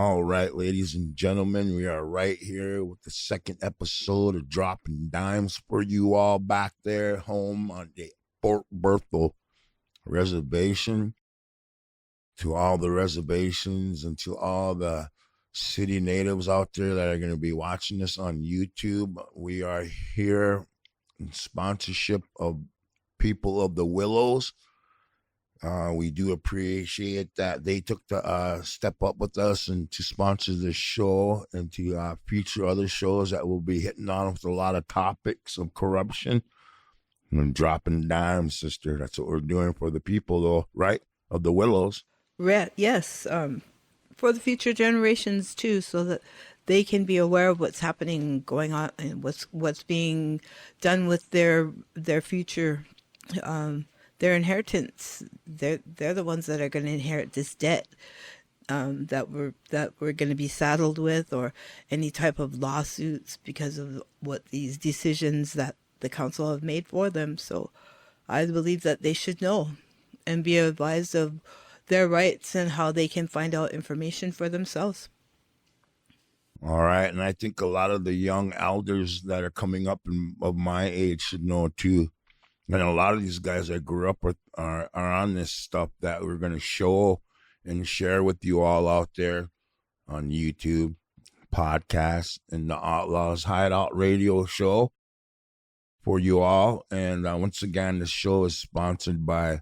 All right, ladies and gentlemen, we are right here with the second episode of Droppin Dimes for you all back there home on the Fort Berthold Reservation. To all the reservations and to all the city natives out there that are going to be watching this on YouTube, we are here in sponsorship of People of the Willows. We do appreciate that they took the step up with us and to sponsor this show and to feature other shows that will be hitting on with a lot of topics of corruption and dropping dimes, sister. That's what we're doing for the people, though, right? Of the Willows. Yes, for the future generations too, so that they can be aware of what's happening, going on, and what's being done with their future. Their inheritance, they're the ones that are going to inherit this debt that we're going to be saddled with, or any type of lawsuits because of what these decisions that the council have made for them. So I believe that they should know and be advised of their rights and how they can find out information for themselves. All right, and I think a lot of the young elders that are coming up of my age should know too. And a lot of these guys I grew up with are on this stuff that we're going to show and share with you all out there on YouTube, podcasts, and the Outlaws Hideout radio show for you all. And once again, the show is sponsored by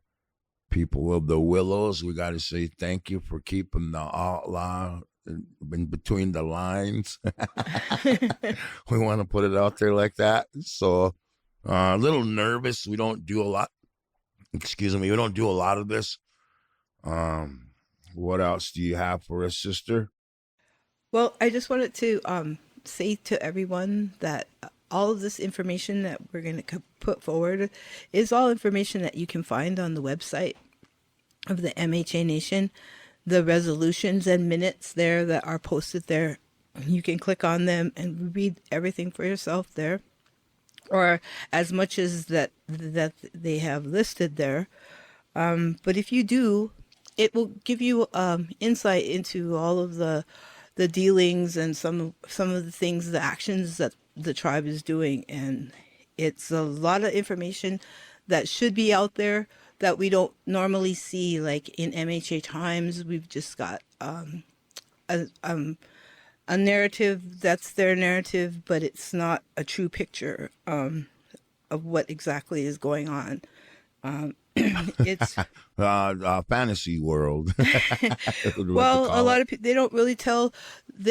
People of the Willows. We got to say thank you for keeping the outlaw in between the lines. We want to put it out there like that. So... a little nervous. We don't do a lot. We don't do a lot of this. What else do you have for us, sister? Well, I just wanted to say to everyone that all of this information that we're going to put forward is all information that you can find on the website of the MHA Nation. The resolutions and minutes there that are posted there, you can click on them and read everything for yourself there, or as much as that they have listed there. But if you do, it will give you insight into all of the dealings and some of the things, the actions that the tribe is doing. And it's a lot of information that should be out there that we don't normally see. Like in MHA Times, we've just got a narrative that's their narrative, but it's not a true picture of what exactly is going on. It's fantasy world. Well, a lot of people, they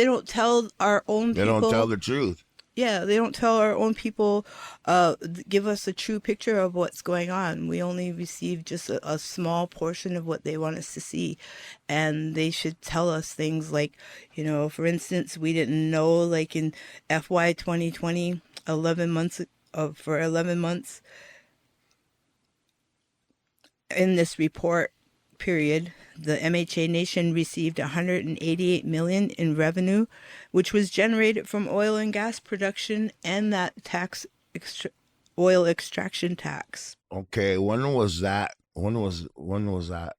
don't tell our own people. They don't tell the truth. Yeah, they don't tell our own people, give us a true picture of what's going on. We only receive just a small portion of what they want us to see. And they should tell us things like, for instance, we didn't know, like in FY 2020, 11 months in this report period, the MHA Nation received $188 million in revenue, which was generated from oil and gas production and that oil extraction tax. Okay, when was that? When was that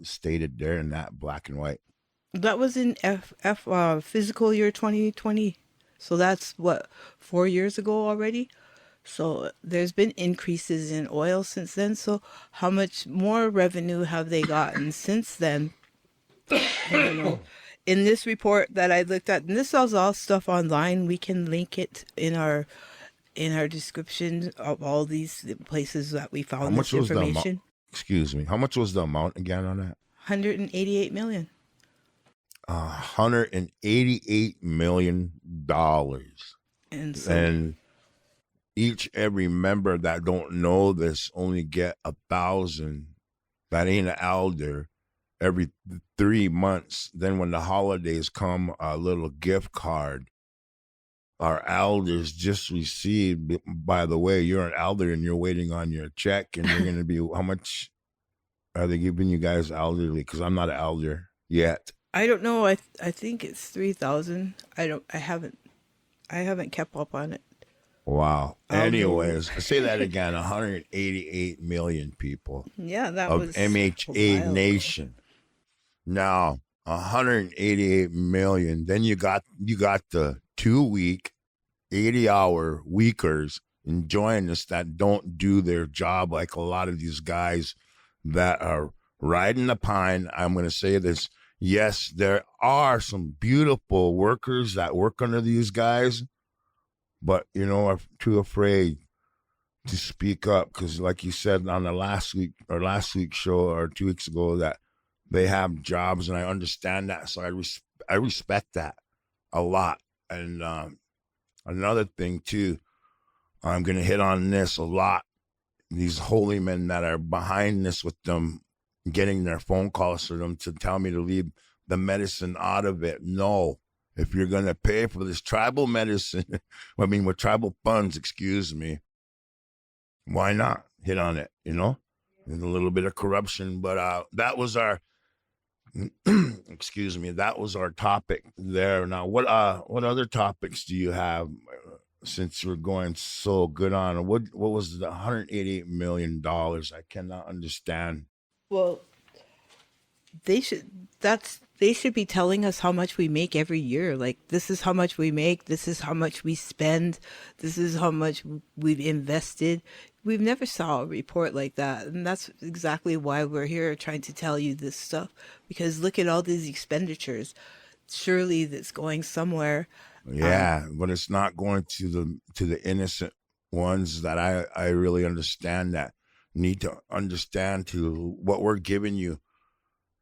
stated there in that black and white? That was in fiscal year 2020. So that's 4 years ago already. So there's been increases in oil since then. So how much more revenue have they gotten since then? I don't know. In this report that I looked at, and this is all stuff online, we can link it in our description of all these places that we found this information. Excuse me. How much was the amount again on that? $188 million. $188 million. And every member that don't know this only get 1,000. That ain't an elder. Every 3 months. Then when the holidays come, a little gift card. Our elders just received. By the way, you're an elder and you're waiting on your check, and you're going to be. How much are they giving you guys elderly? Because I'm not an elder yet. I don't know. I think it's 3,000. I haven't kept up on it. Wow. Anyways, say that again. 188 million people. Yeah, that of was MHA Nation. Now, 188 million. Then you got the 2 week, 80-hour weekers enjoying this that don't do their job like a lot of these guys that are riding the pine. I'm going to say this. Yes, there are some beautiful workers that work under these guys, but I'm too afraid to speak up because, like you said on the last week's show or 2 weeks ago, that they have jobs, and I understand that. So I respect that a lot. And another thing too, I'm gonna hit on this a lot. These holy men that are behind this with them getting their phone calls for them to tell me to leave the medicine out of it. No, if you're gonna pay for this tribal medicine, with tribal funds, excuse me, why not hit on it? There's a little bit of corruption, but that was our excuse me, that was our topic there. Now, what other topics do you have? Since we're going so good on, what was the $188 million? I cannot understand. Well, they should they should be telling us how much we make every year. Like, this is how much we make, this is how much we spend, this is how much we've invested. We've never saw a report like that, and that's exactly why we're here trying to tell you this stuff, because look at all these expenditures. Surely that's going somewhere. Yeah, but it's not going to the innocent ones that I really understand, that need to understand to what we're giving you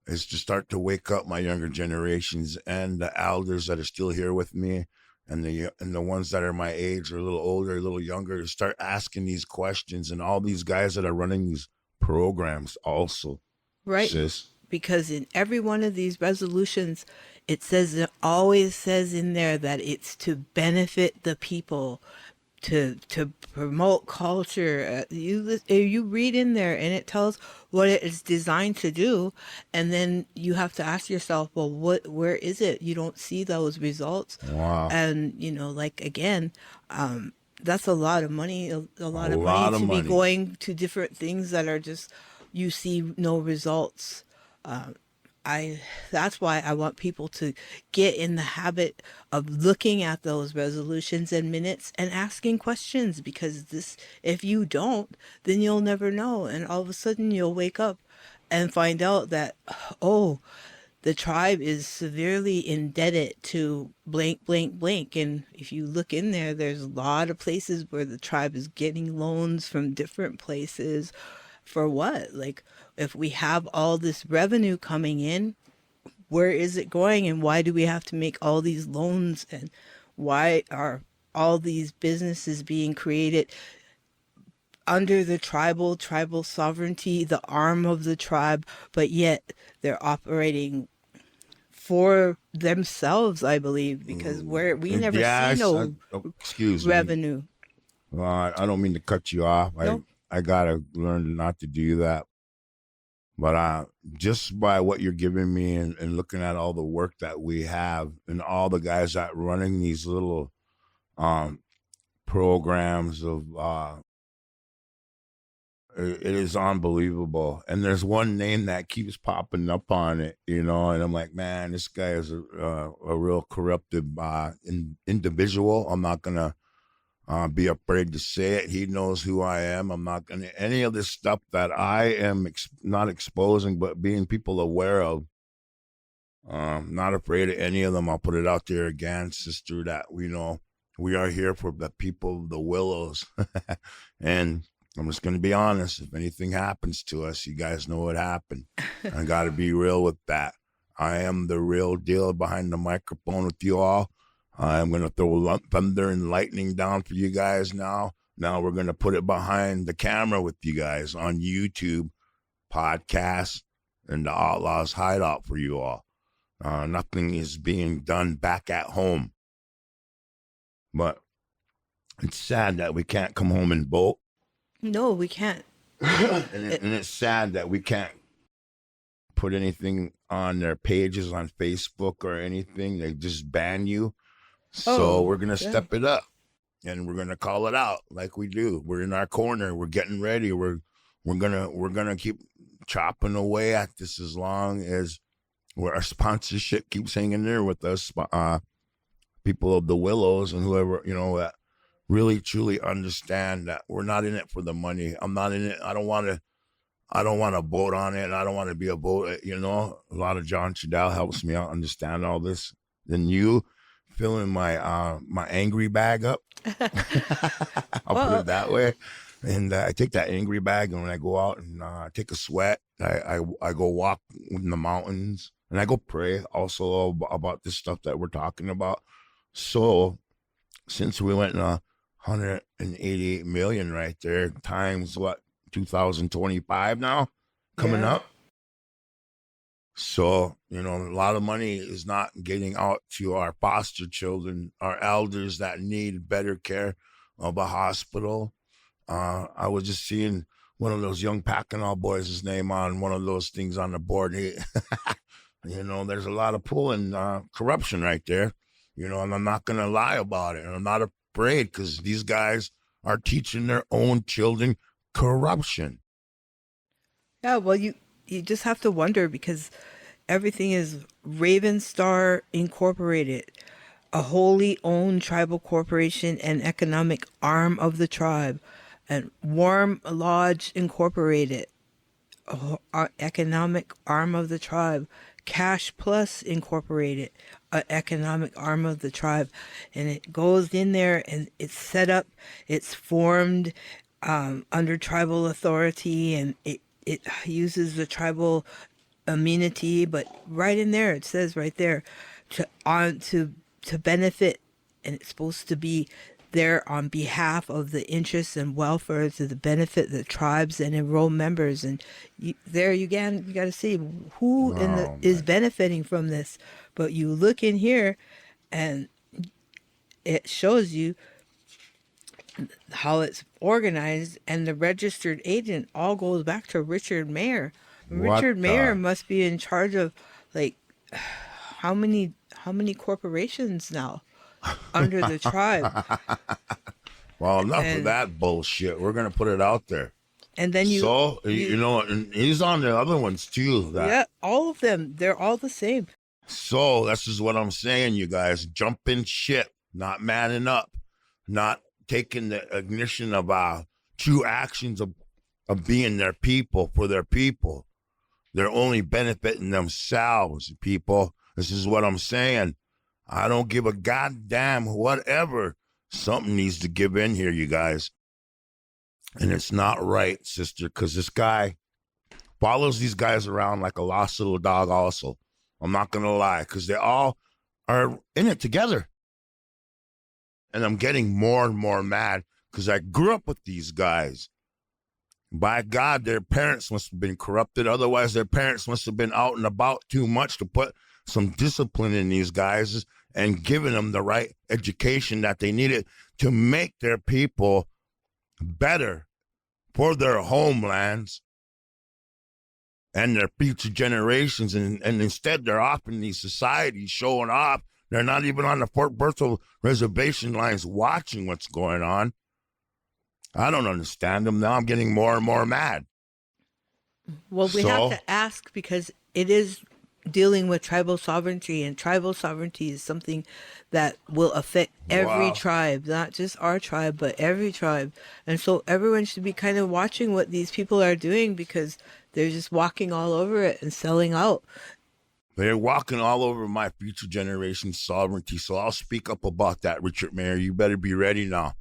is to start to wake up my younger generations and the elders that are still here with me, and the ones that are my age or a little older, a little younger, to start asking these questions, and all these guys that are running these programs also. Right. Sis. Because in every one of these resolutions, it always says in there that it's to benefit the people, to promote culture. You read in there, and it tells what it is designed to do, and then you have to ask yourself, well, where is it? You don't see those results. Wow. And like, again, that's a lot of money, a A lot of money lot of to be money. going to different things that are just, you see no results. I That's why I want people to get in the habit of looking at those resolutions and minutes and asking questions, because this if you don't, then you'll never know, and all of a sudden you'll wake up and find out that, oh, the tribe is severely indebted to blank blank blank. And if you look in there, there's a lot of places where the tribe is getting loans from different places. For what? Like, if we have all this revenue coming in, where is it going, and why do we have to make all these loans, and why are all these businesses being created under the tribal sovereignty, the arm of the tribe, but yet they're operating for themselves, I believe, because we never see Yes. no Excuse me. revenue. I don't mean to cut you off. No. I gotta learn not to do that. But just by what you're giving me, and looking at all the work that we have, and all the guys that running these little um, programs of, it is unbelievable. And there's one name that keeps popping up on it, and I'm like, man, this guy is a real corrupted individual. I'm not gonna be afraid to say it. He knows who I am. I'm not going to, any of this stuff that I am not exposing, but being people aware of. Not afraid of any of them. I'll put it out there again, sister, that we are here for the people of the Willows. And I'm just going to be honest. If anything happens to us, you guys know what happened. I got to be real with that. I am the real deal behind the microphone with you all. I'm going to throw thunder and lightning down for you guys now. Now we're going to put it behind the camera with you guys on YouTube, podcasts, and the Outlaws Hideout for you all. Nothing is being done back at home. But it's sad that we can't come home and vote. No, we can't. And it's sad that we can't put anything on their pages on Facebook or anything. They just ban you. So we're going to step it up, and we're going to call it out like we do. We're in our corner. We're getting ready. We're going to keep chopping away at this as long as where our sponsorship keeps hanging there with us. People of the Willows and whoever, that really truly understand that we're not in it for the money. I'm not in it. I don't want to vote on it. I don't want to be a vote. A lot of John Chadal helps me out understand all this. Then you filling my angry bag up. I'll put it that way. And I take that angry bag, and when I go out and take a sweat, I go walk in the mountains, and I go pray also about this stuff that we're talking about. So since we went 188 million right there times what, 2025 now coming up. So, a lot of money is not getting out to our foster children, our elders that need better care of a hospital. I was just seeing one of those young Packanaw boys, his name on one of those things on the board. There's a lot of pull and corruption right there, and I'm not going to lie about it. And I'm not afraid because these guys are teaching their own children corruption. Yeah, well, you just have to wonder because everything is Raven Star Incorporated, a wholly owned tribal corporation and economic arm of the tribe, and Warm Lodge Incorporated, economic arm of the tribe, Cash Plus Incorporated, an economic arm of the tribe, and it goes in there and it's set up, it's formed under tribal authority, and it uses the tribal amenity, but right in there it says right there to benefit, and it's supposed to be there on behalf of the interests and welfare to the benefit of the tribes and enrolled members. And you got to see who is benefiting from this. But you look in here and it shows you how it's organized, and the registered agent all goes back to Richard Mayer. Richard Mayer must be in charge of like how many corporations now under the tribe. Well, enough of that bullshit. We're gonna put it out there. And then and he's on the other ones too. All of them. They're all the same. So this is what I'm saying, you guys. Jumping ship, not manning up, not taking the ignition of true actions of being their people for their people. They're only benefiting themselves, people. This is what I'm saying. I don't give a goddamn whatever. Something needs to give in here, you guys. And it's not right, sister, because this guy follows these guys around like a lost little dog also. I'm not going to lie, because they all are in it together. And I'm getting more and more mad because I grew up with these guys. By God, their parents must have been corrupted. Otherwise, their parents must have been out and about too much to put some discipline in these guys and giving them the right education that they needed to make their people better for their homelands and their future generations. And instead, they're off in these societies showing off. They're not even on the Fort Berthold reservation lines watching what's going on. I don't understand them. Now I'm getting more and more mad. Well, we have to ask because it is dealing with tribal sovereignty, and tribal sovereignty is something that will affect every tribe, not just our tribe, but every tribe. And so everyone should be kind of watching what these people are doing because they're just walking all over it and selling out. They're walking all over my future generation's sovereignty. So I'll speak up about that, Richard Mayer. You better be ready now.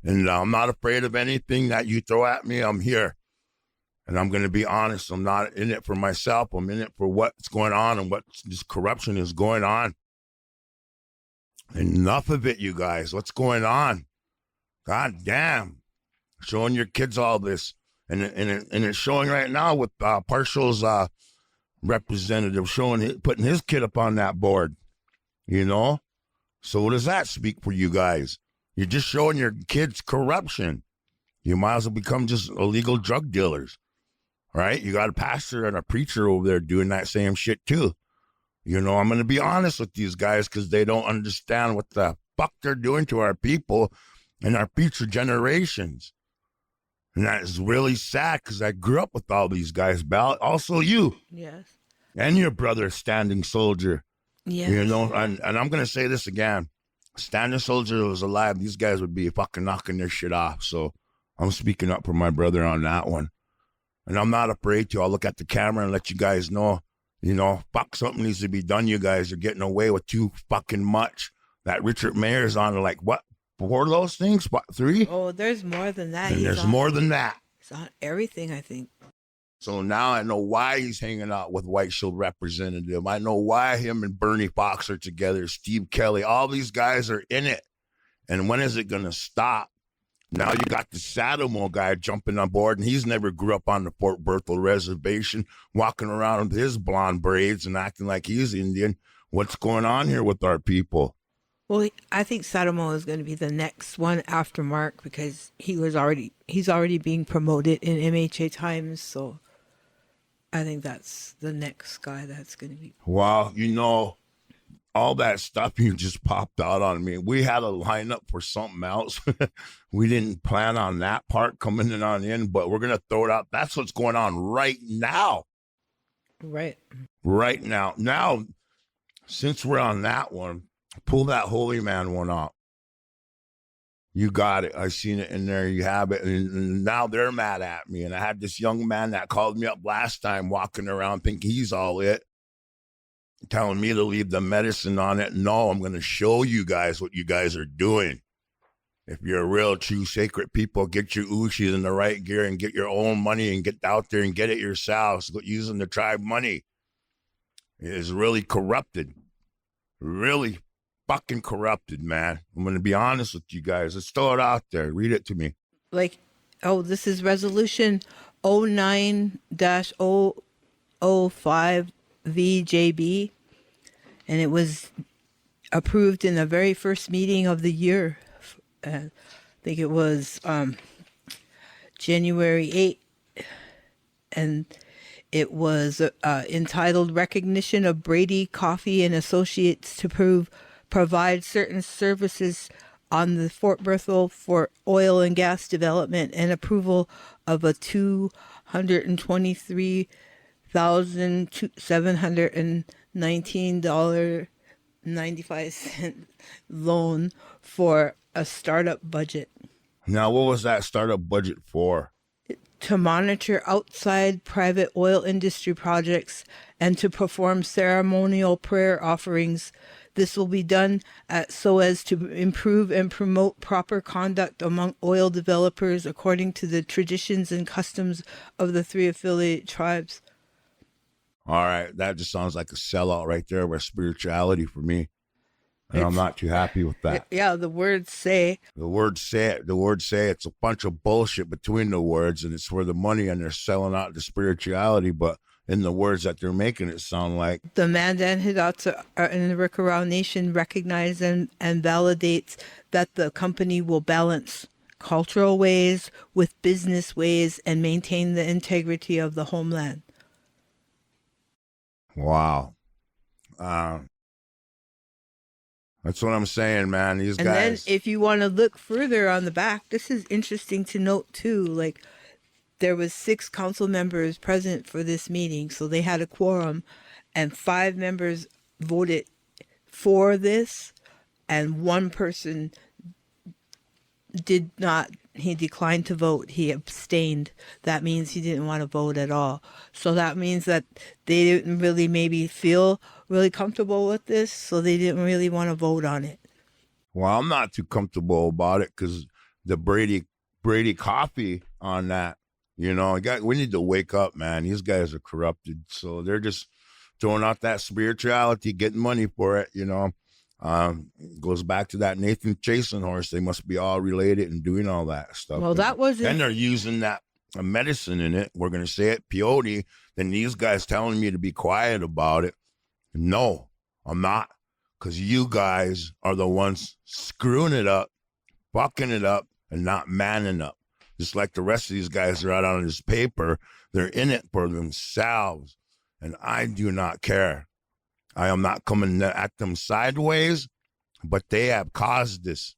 And I'm not afraid of anything that you throw at me. I'm here. And I'm going to be honest. I'm not in it for myself. I'm in it for what's going on and what this corruption is going on. Enough of it, you guys. What's going on? God damn. Showing your kids all this. And it's showing right now with Partial's representative putting his kid up on that board, So what does that speak for you guys? You're just showing your kids corruption. You might as well become just illegal drug dealers, right? You got a pastor and a preacher over there doing that same shit too. I'm going to be honest with these guys because they don't understand what the fuck they're doing to our people and our future generations. And that is really sad because I grew up with all these guys, Belle. Also you. Yes. and your brother, Standing Soldier. You Yes. know, and I'm going to say this again. Standing Soldier was alive. These guys would be fucking knocking their shit off. So I'm speaking up for my brother on that one. And I'm not afraid to. I'll look at the camera and let you guys know, you know, fuck, something needs to be done. You guys are getting away with too fucking much. That Richard Mayer's on like, what, 4 of those things? What, 3? Oh, there's more than that. And there's more than that. He's on everything, I think. So now I know why he's hanging out with White Shield Representative. I know why him and Bernie Fox are together, Steve Kelly. All these guys are in it. And when is it going to stop? Now you got the Sadamo guy jumping on board, and he's never grew up on the Fort Berthold Reservation, walking around with his blonde braids and acting like he's Indian. What's going on here with our people? Well, I think Sadamo is going to be the next one after Mark because he's already being promoted in MHA Times, so I think that's the next guy that's going to be. Well, you know, all that stuff you just popped out on me. We had a lineup for something else. We didn't plan on that part coming in, but we're going to throw it out. That's what's going on right now. Right. Right now. Now, since we're on that one, pull that Holy Man one up. You got it. I seen it in there. You have it. And now they're mad at me. And I had this young man that called me up last time walking around thinking he's all it, telling me to leave the medicine on it. No, I'm going to show you guys what you guys are doing. If you're a real, true, sacred people, get your Ushis in the right gear and get your own money and get out there and get it yourselves. Using the tribe money is really corrupted. Really fucking corrupted, man. I'm going to be honest with you guys. Let's throw it out there. Read it to me. Like, this is resolution 09-005 VJB, and it was approved in the very first meeting of the year. I think it was January 8th, and it was entitled Recognition of Brady Coffee and Associates to provide certain services on the Fort Berthold for oil and gas development, and approval of a $223,719.95 loan for a startup budget. Now, what was that startup budget for? To monitor outside private oil industry projects and to perform ceremonial prayer offerings. This will be done so as to improve and promote proper conduct among oil developers according to the traditions and customs of the 3 affiliate tribes. All right, that just sounds like a sellout right there with spirituality for me. And I'm not too happy with that. Yeah, the words say. The words say it. The words say it's a bunch of bullshit between the words, and it's for the money, and they're selling out the spirituality, but in the words that they're making it sound like. The Mandan Hidouts in the Rikarao Nation recognize and validates that the company will balance cultural ways with business ways and maintain the integrity of the homeland. Wow. That's what I'm saying, man. These guys. And then if you want to look further on the back, this is interesting to note too. Like, there was 6 council members present for this meeting, so they had a quorum, and 5 members voted for this, and 1 person did not. He declined to vote. He abstained. That means he didn't want to vote at all. So that means that they didn't really maybe feel really comfortable with this, so they didn't really want to vote on it. Well, I'm not too comfortable about it because the Brady coffee on that, you know, we need to wake up, man. These guys are corrupted, so they're just throwing out that spirituality, getting money for it, you know. Goes back to that Nathan chasing horse. They must be all related and doing all that stuff. Well, that wasn't. And they're using that medicine in it. We're going to say it, peyote. Then these guys telling me to be quiet about it. No, I'm not. Because you guys are the ones screwing it up, fucking it up, and not manning up. Just like the rest of these guys are out on this paper. They're in it for themselves. And I do not care. I am not coming at them sideways, but they have caused this.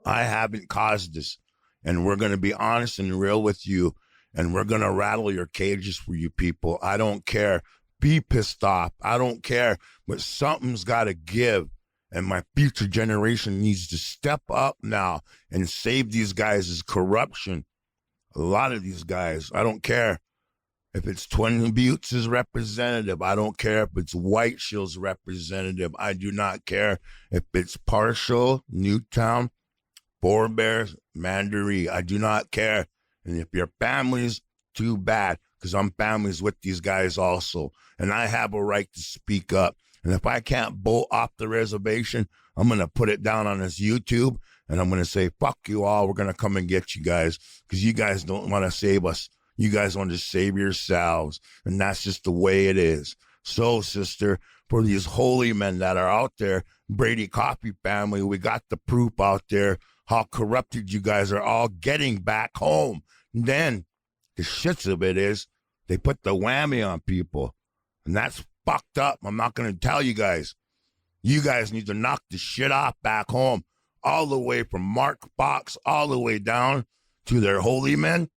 I haven't caused this. And we're going to be honest and real with you. And we're going to rattle your cages for you people. I don't care. be pissed off. I don't care, but something's got to give. And my future generation needs to step up now and save these guys' corruption. A lot of these guys, I don't care if it's Twin Buttes' representative. I don't care if it's White Shield's representative. I do not care if it's Partial, Newtown, Forebears, Mandaree. I do not care. And if your family's, too bad, because I'm families with these guys also. And I have a right to speak up. And if I can't bolt off the reservation, I'm going to put it down on this YouTube and I'm going to say, fuck you all. We're going to come and get you guys because you guys don't want to save us. You guys want to save yourselves. And that's just the way it is. So, sister, for these holy men that are out there, Brady Coffee family, we got the proof out there how corrupted you guys are all getting back home. And then the shits of it is they put the whammy on people. And that's fucked up. I'm not going to tell you guys. You guys need to knock the shit off back home. All the way from Mark Fox, all the way down to their holy men.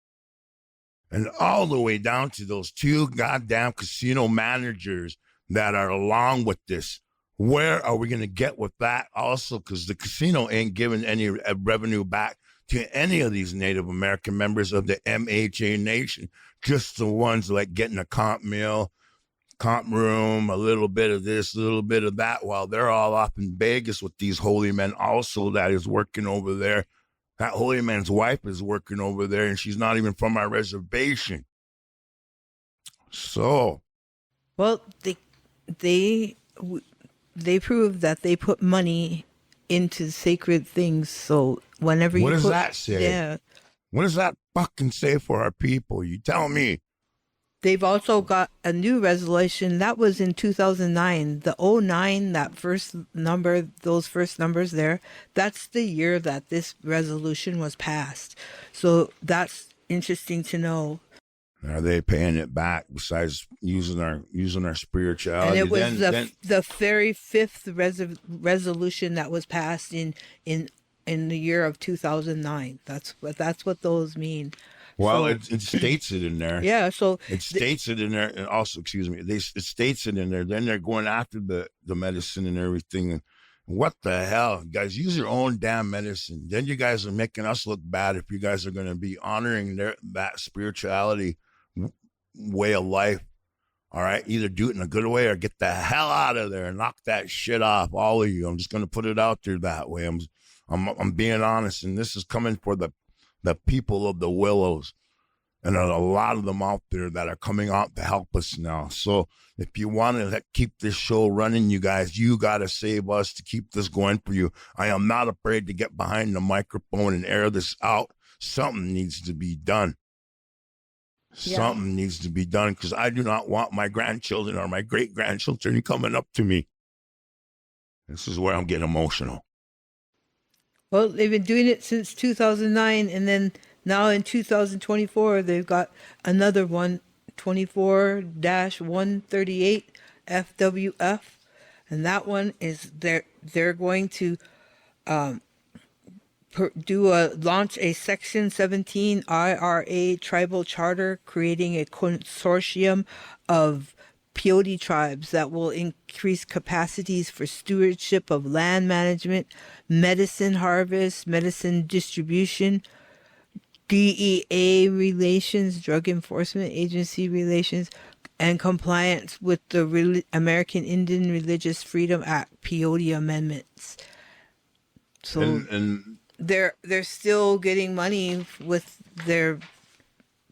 And all the way down to those two goddamn casino managers that are along with this. Where are we going to get with that also? Because the casino ain't giving any revenue back to any of these Native American members of the MHA Nation. Just the ones like getting a comp meal, comp room, a little bit of this, a little bit of that, while they're all off in Vegas with these holy men also that is working over there. That holy man's wife is working over there, and she's not even from our reservation. So, well, they proved that they put money into sacred things. So whenever what you does put, that say? Yeah, What does that fucking say for our people? You tell me. they've also got a new resolution that was in 2009. The '09, that first number, those first numbers there, that's the year that this resolution was passed. So that's interesting to know. Are they paying it back besides using our spirituality? And it was the very fifth resolution that was passed in the year of 2009. That's what those mean. Well, So, it states it in there. yeah. So It states it in there, and also, excuse me, it states it in there. Then they're going after the medicine and everything. And what the hell, guys? Use your own damn medicine. Then you guys are making us look bad if you guys are going to be honoring that spirituality way of life. All right, either do it in a good way or get the hell out of there and knock that shit off, all of you. I'm just going to put it out there that way. I'm being honest, and this is coming for the people of the Willows. And there are a lot of them out there that are coming out to help us now. So if you want to keep this show running, you guys, you got to save us to keep this going for you. I am not afraid to get behind the microphone and air this out. Something needs to be done. Yeah. Something needs to be done because I do not want my grandchildren or my great-grandchildren coming up to me. This is where I'm getting emotional. Well, they've been doing it since 2009, and then now in 2024, they've got another one, 24-138 FWF, and that one is they're going to launch a Section 17 IRA tribal charter, creating a consortium of peyote tribes that will increase capacities for stewardship of land management, medicine harvest, medicine distribution, DEA relations, Drug Enforcement Agency relations, and compliance with the American Indian Religious Freedom Act peyote amendments. So and they're still getting money with their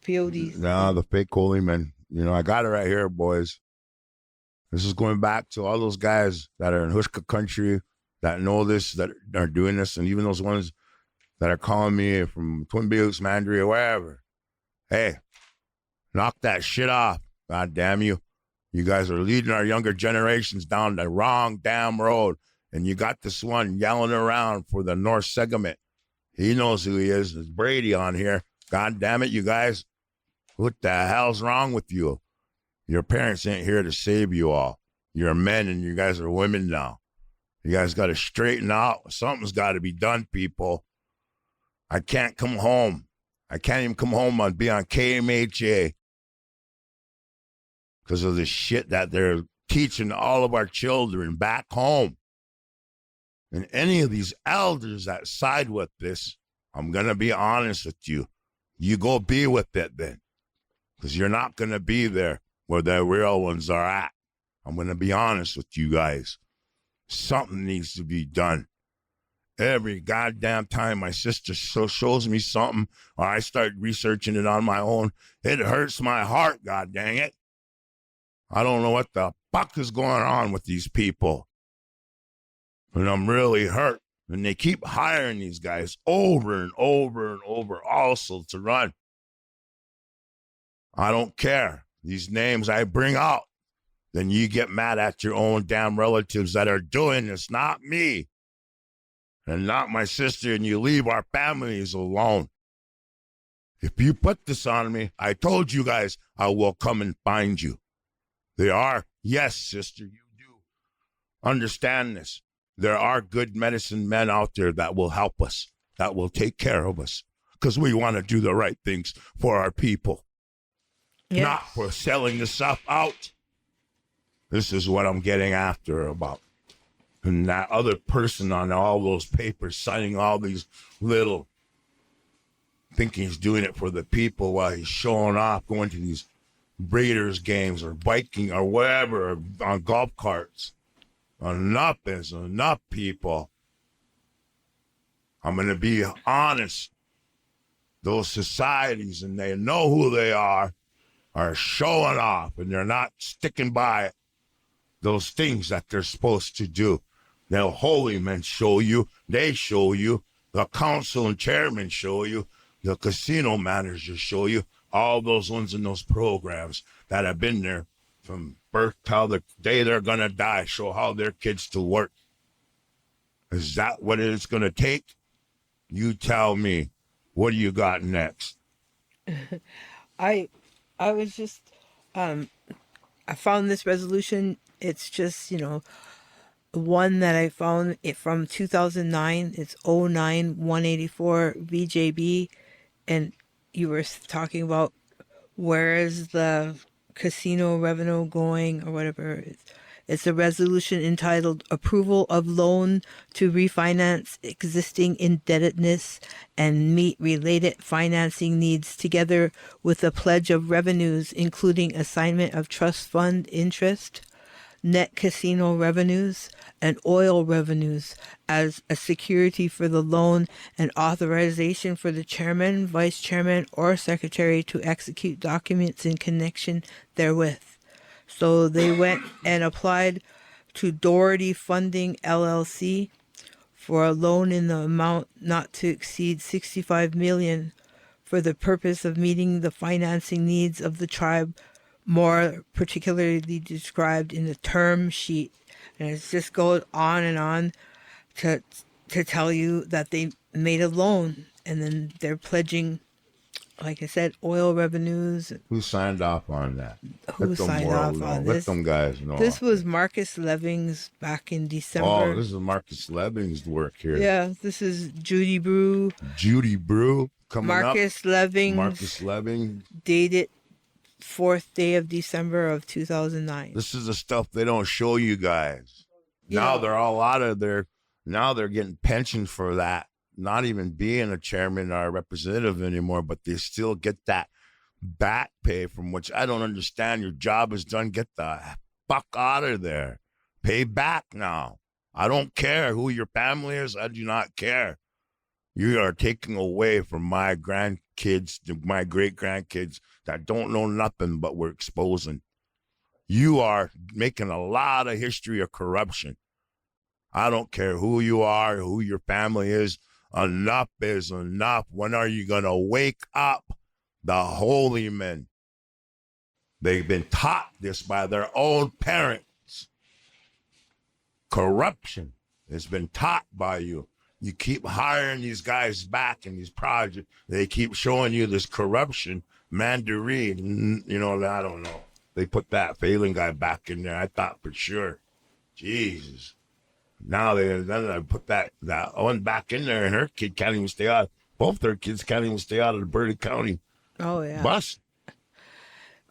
peyotes. No, the fake holy men. You know, I got it right here, boys. This is going back to all those guys that are in Hushka country that know this, that are doing this, and even those ones that are calling me from Twin Buttes, Mandaree, or wherever. Hey, knock that shit off. God damn you. You guys are leading our younger generations down the wrong damn road. And you got this one yelling around for the North segment. He knows who he is. There's Brady on here. God damn it, you guys. What the hell's wrong with you? Your parents ain't here to save you all. You're men and you guys are women now. You guys got to straighten out. Something's got to be done, people. I can't come home. I can't even come home and be on KMHA. because of the shit that they're teaching all of our children back home. And any of these elders that side with this, I'm going to be honest with you. You go be with it then, because you're not going to be there where the real ones are at. I'm going to be honest with you guys. Something needs to be done. Every goddamn time my sister shows me something or I start researching it on my own, it hurts my heart, god dang it. I don't know what the fuck is going on with these people. And I'm really hurt. And they keep hiring these guys over and over and over also to run. I don't care. These names I bring out, then you get mad at your own damn relatives that are doing this, not me. And not my sister, and you leave our families alone. If you put this on me, I told you guys I will come and find you. They are, yes, sister, you do understand this. There are good medicine men out there that will help us, that will take care of us, because we want to do the right things for our people, not for selling the stuff out. This is what I'm getting after about. And that other person on all those papers signing all these little, thinking he's doing it for the people while he's showing off, going to these Raiders games or biking or whatever, or on golf carts. Enough is enough, people. I'm going to be honest. Those societies, and they know who they are showing off, and they're not sticking by those things that they're supposed to do. The holy men show you, they show you, the council and chairmen show you, the casino managers show you, all those ones in those programs that have been there from birth till the day they're going to die, show how their kids to work. Is that what it's going to take? You tell me. What do you got next? I was just, I found this resolution. It's just, one that I found it from 2009. It's 09184 VJB. And you were talking about where is the casino revenue going or whatever. It's a resolution entitled Approval of Loan to Refinance Existing Indebtedness and Meet Related Financing Needs together with a pledge of revenues, including assignment of trust fund interest, net casino revenues, and oil revenues as a security for the loan, and authorization for the chairman, vice chairman, or secretary to execute documents in connection therewith. So they went and applied to Doherty Funding LLC for a loan in the amount not to exceed $65 million for the purpose of meeting the financing needs of the tribe, more particularly described in the term sheet. And it just goes on and on to tell you that they made a loan, and then they're pledging, like I said, oil revenues. Who signed off on that? Who signed off on this? Let them guys know. This was Marcus Levings back in December. Oh, this is Marcus Levings' work here. Yeah, this is Judy Brew. Judy Brew coming Marcus up. Levings. Marcus Levings. Dated 4th day of December of 2009. This is the stuff they don't show you guys. Yeah. Now they're all out of there. Now they're getting pensions for that. Not even being a chairman or a representative anymore, but they still get that back pay, from which I don't understand. Your job is done. Get the fuck out of there. Pay back now. I don't care who your family is. I do not care. You are taking away from my grandkids, my great-grandkids that don't know nothing but we're exposing. You are making a lot of history of corruption. I don't care who you are, who your family is. Enough is enough. When are you going to wake up? The holy men. They've been taught this by their own parents. Corruption has been taught by you. You keep hiring these guys back in these projects. They keep showing you this corruption. Mandarin, I don't know. They put that failing guy back in there. I thought for sure. Jesus. Now they put that one back in there, and her kid can't even stay out. Both their kids can't even stay out of the Berkeley County Oh, yeah. bus.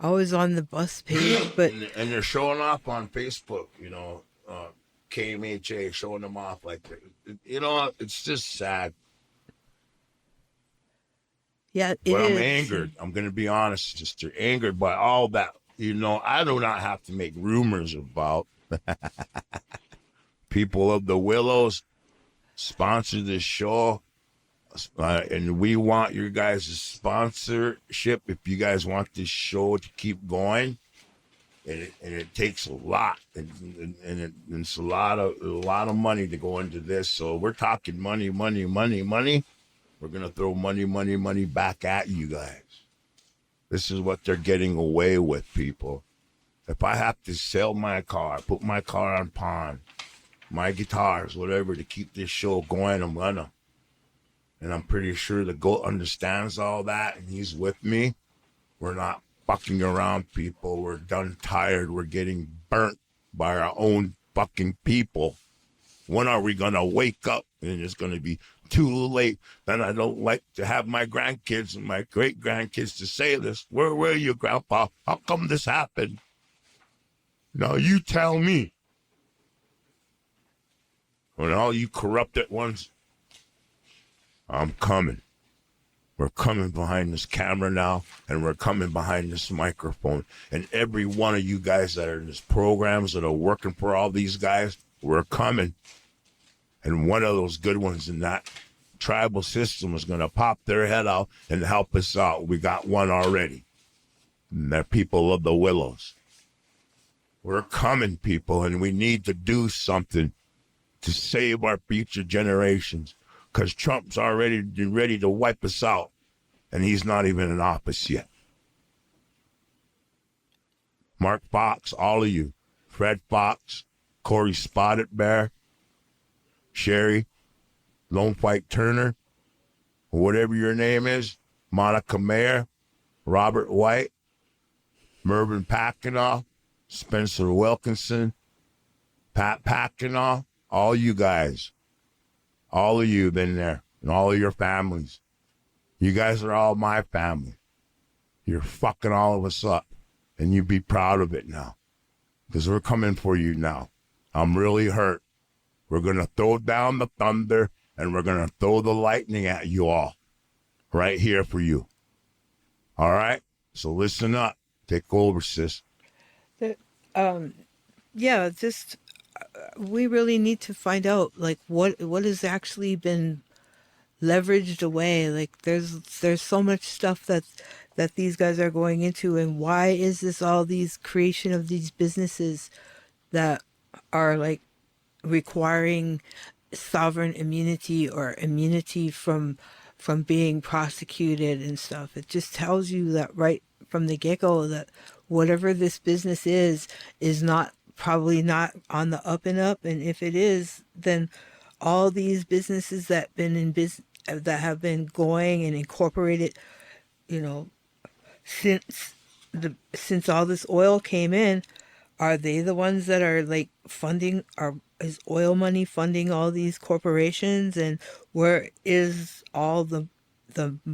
always on the bus page, but And they're showing off on Facebook, KMHA showing them off like, it's just sad. yeah, it But I'm is. angered. I'm going to be honest, sister, angered by all that. I do not have to make rumors about people of the Willows sponsor this show. And we want your guys' sponsorship if you guys want this show to keep going. And it takes a lot, and it's a lot of money to go into this. So we're talking money. We're gonna throw money back at you guys. This is what they're getting away with, people. If I have to sell my car, put my car on pawn, my guitars, whatever, to keep this show going, I'm gonna. And I'm pretty sure the GOAT understands all that, and he's with me. We're not fucking around, people. We're done tired. We're getting burnt by our own fucking people. When are we gonna wake up? And it's gonna be too late. Then I don't like to have my grandkids and my great grandkids to say this. Where were you, Grandpa? How come this happened? Now you tell me. When all you corrupted ones, I'm coming. We're coming behind this camera now, and we're coming behind this microphone. And every one of you guys that are in these programs that are working for all these guys, we're coming. And one of those good ones in that tribal system is going to pop their head out and help us out. We got one already. And they're people of the Willows. We're coming, people, and we need to do something to save our future generations. Because Trump's already ready to wipe us out, and he's not even in office yet. Mark Fox, all of you, Fred Fox, Corey Spotted Bear, Sherry, Lone Fight Turner, whatever your name is, Monica Mayer, Robert White, Mervyn Packenoff, Spencer Wilkinson, Pat Packenoff, all you guys. All of you been there, and all of your families. You guys are all my family. You're fucking all of us up, and you be proud of it now, because we're coming for you now. I'm really hurt. We're going to throw down the thunder, and we're going to throw the lightning at you all, right here for you. All right? So listen up. Take over, sis. Yeah, just we really need to find out like what has actually been leveraged away. Like there's so much stuff that these guys are going into, and why is this all these creation of these businesses that are like requiring sovereign immunity or immunity from being prosecuted and stuff. It just tells you that right from the get-go that whatever this business is not probably not on the up and up, and if it is, then all these businesses that have been going and incorporated, you know, since all this oil came in, are they the ones that are like funding, are is oil money funding all these corporations, and where is all the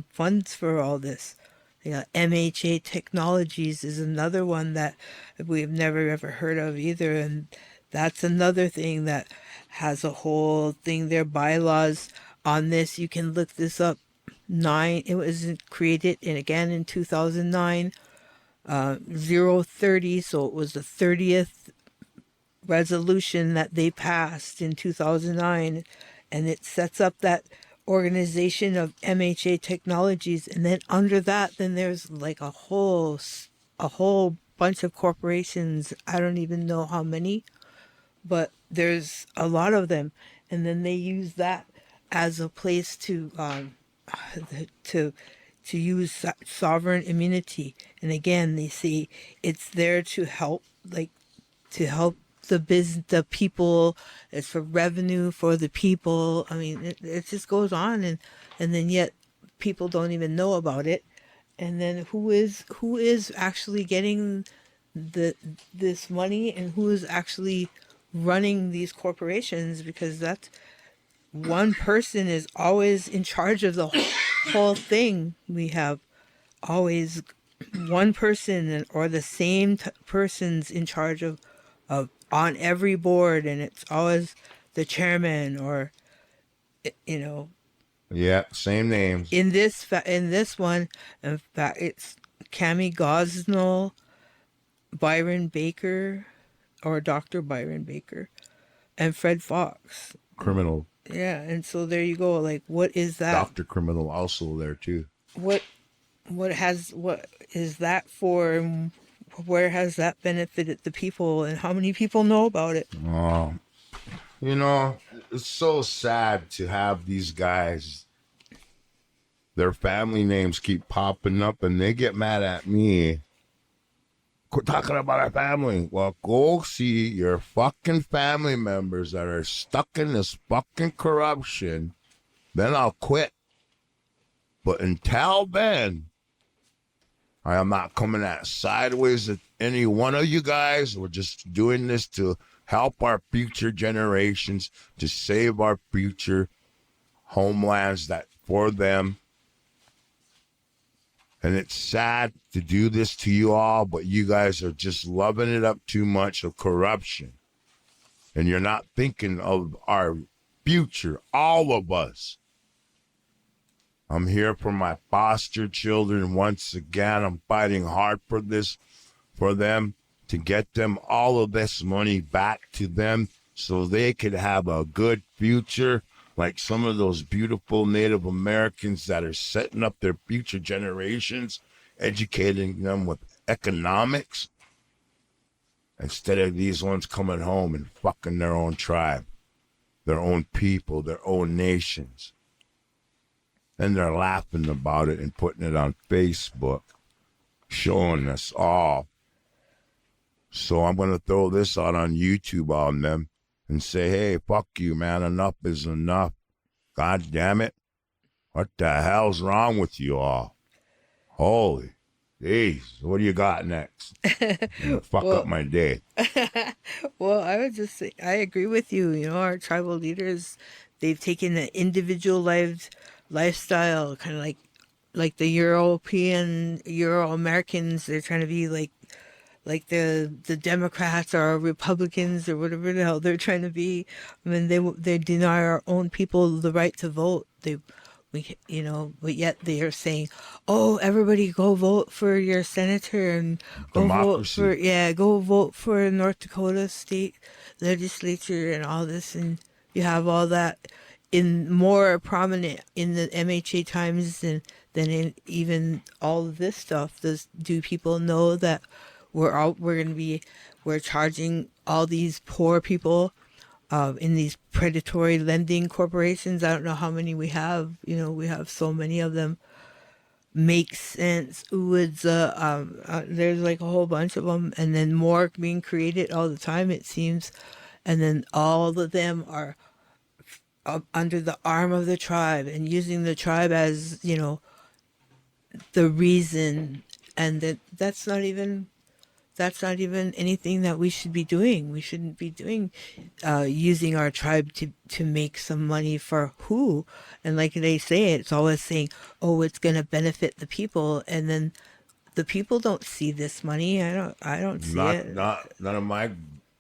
funds for all this? You know, MHA Technologies is another one that we've never ever heard of either, and that's another thing that has a whole thing, their bylaws on this. You can look this up. It was created in 2009, 030, so it was the 30th resolution that they passed in 2009, and it sets up that organization of MHA Technologies, and then under that, then there's like a whole bunch of corporations. I don't even know how many, but there's a lot of them, and then they use that as a place to use sovereign immunity. And again, they see it's there to help, the people. It's for revenue for the people. I mean, it just goes on, and then yet people don't even know about it. And then who is actually getting this money, and who is actually running these corporations? Because that's one person is always in charge of the whole thing. We have always one person or the same person's in charge of on every board, and it's always the chairman or you know Yeah, same names. in this one, in fact, it's Cami Gosnell, Byron Baker, or Dr. Byron Baker, and Fred Fox. Criminal, Yeah, and so there you go. Like, what is that? Dr. Criminal also there too. What what is that for? And where has that benefited the people, and how many people know about it? Oh, you know, it's so sad to have these guys, their family names keep popping up and they get mad at me. Quit talking about our family. Well, go see your fucking family members that are stuck in this fucking corruption. Then I'll quit. But until then, I am not coming at sideways at any one of you guys. We're just doing this to help our future generations, to save our future homelands that for them. And it's sad to do this to you all, but you guys are just loving it up too much of corruption. And you're not thinking of our future, all of us. I'm here for my foster children once again. I'm fighting hard for this, for them, to get them all of this money back to them so they could have a good future, like some of those beautiful Native Americans that are setting up their future generations, educating them with economics, instead of these ones coming home and fucking their own tribe, their own people, their own nations. And they're laughing about it and putting it on Facebook, showing us all. So I'm going to throw this out on YouTube on them and say, hey, fuck you, man. Enough is enough. God damn it. What the hell's wrong with you all? Holy jeez. What do you got next? Fuck Well, up my day. well, I would just say I agree with you. You know, our tribal leaders, they've taken the individual lifestyle, kind of like the Euro Americans. They're trying to be like the Democrats or Republicans or whatever the hell they're trying to be. I mean, they deny our own people the right to vote. But yet they are saying, "Oh, everybody go vote for your senator and Democracy. go vote for North Dakota state legislature and all this." And you have all that in more prominent in the MHA Times than in even all of this stuff. Do people know that we're charging all these poor people in these predatory lending corporations? I don't know how many we have. You know, we have so many of them. Make Sense, Woods, there's like a whole bunch of them, and then more being created all the time, it seems. And then all of them are under the arm of the tribe and using the tribe as, the reason. And that's not even anything that we should be doing. We shouldn't be doing using our tribe to make some money for who. And like they say, it's always saying, oh, it's going to benefit the people. And then the people don't see this money. I don't see it.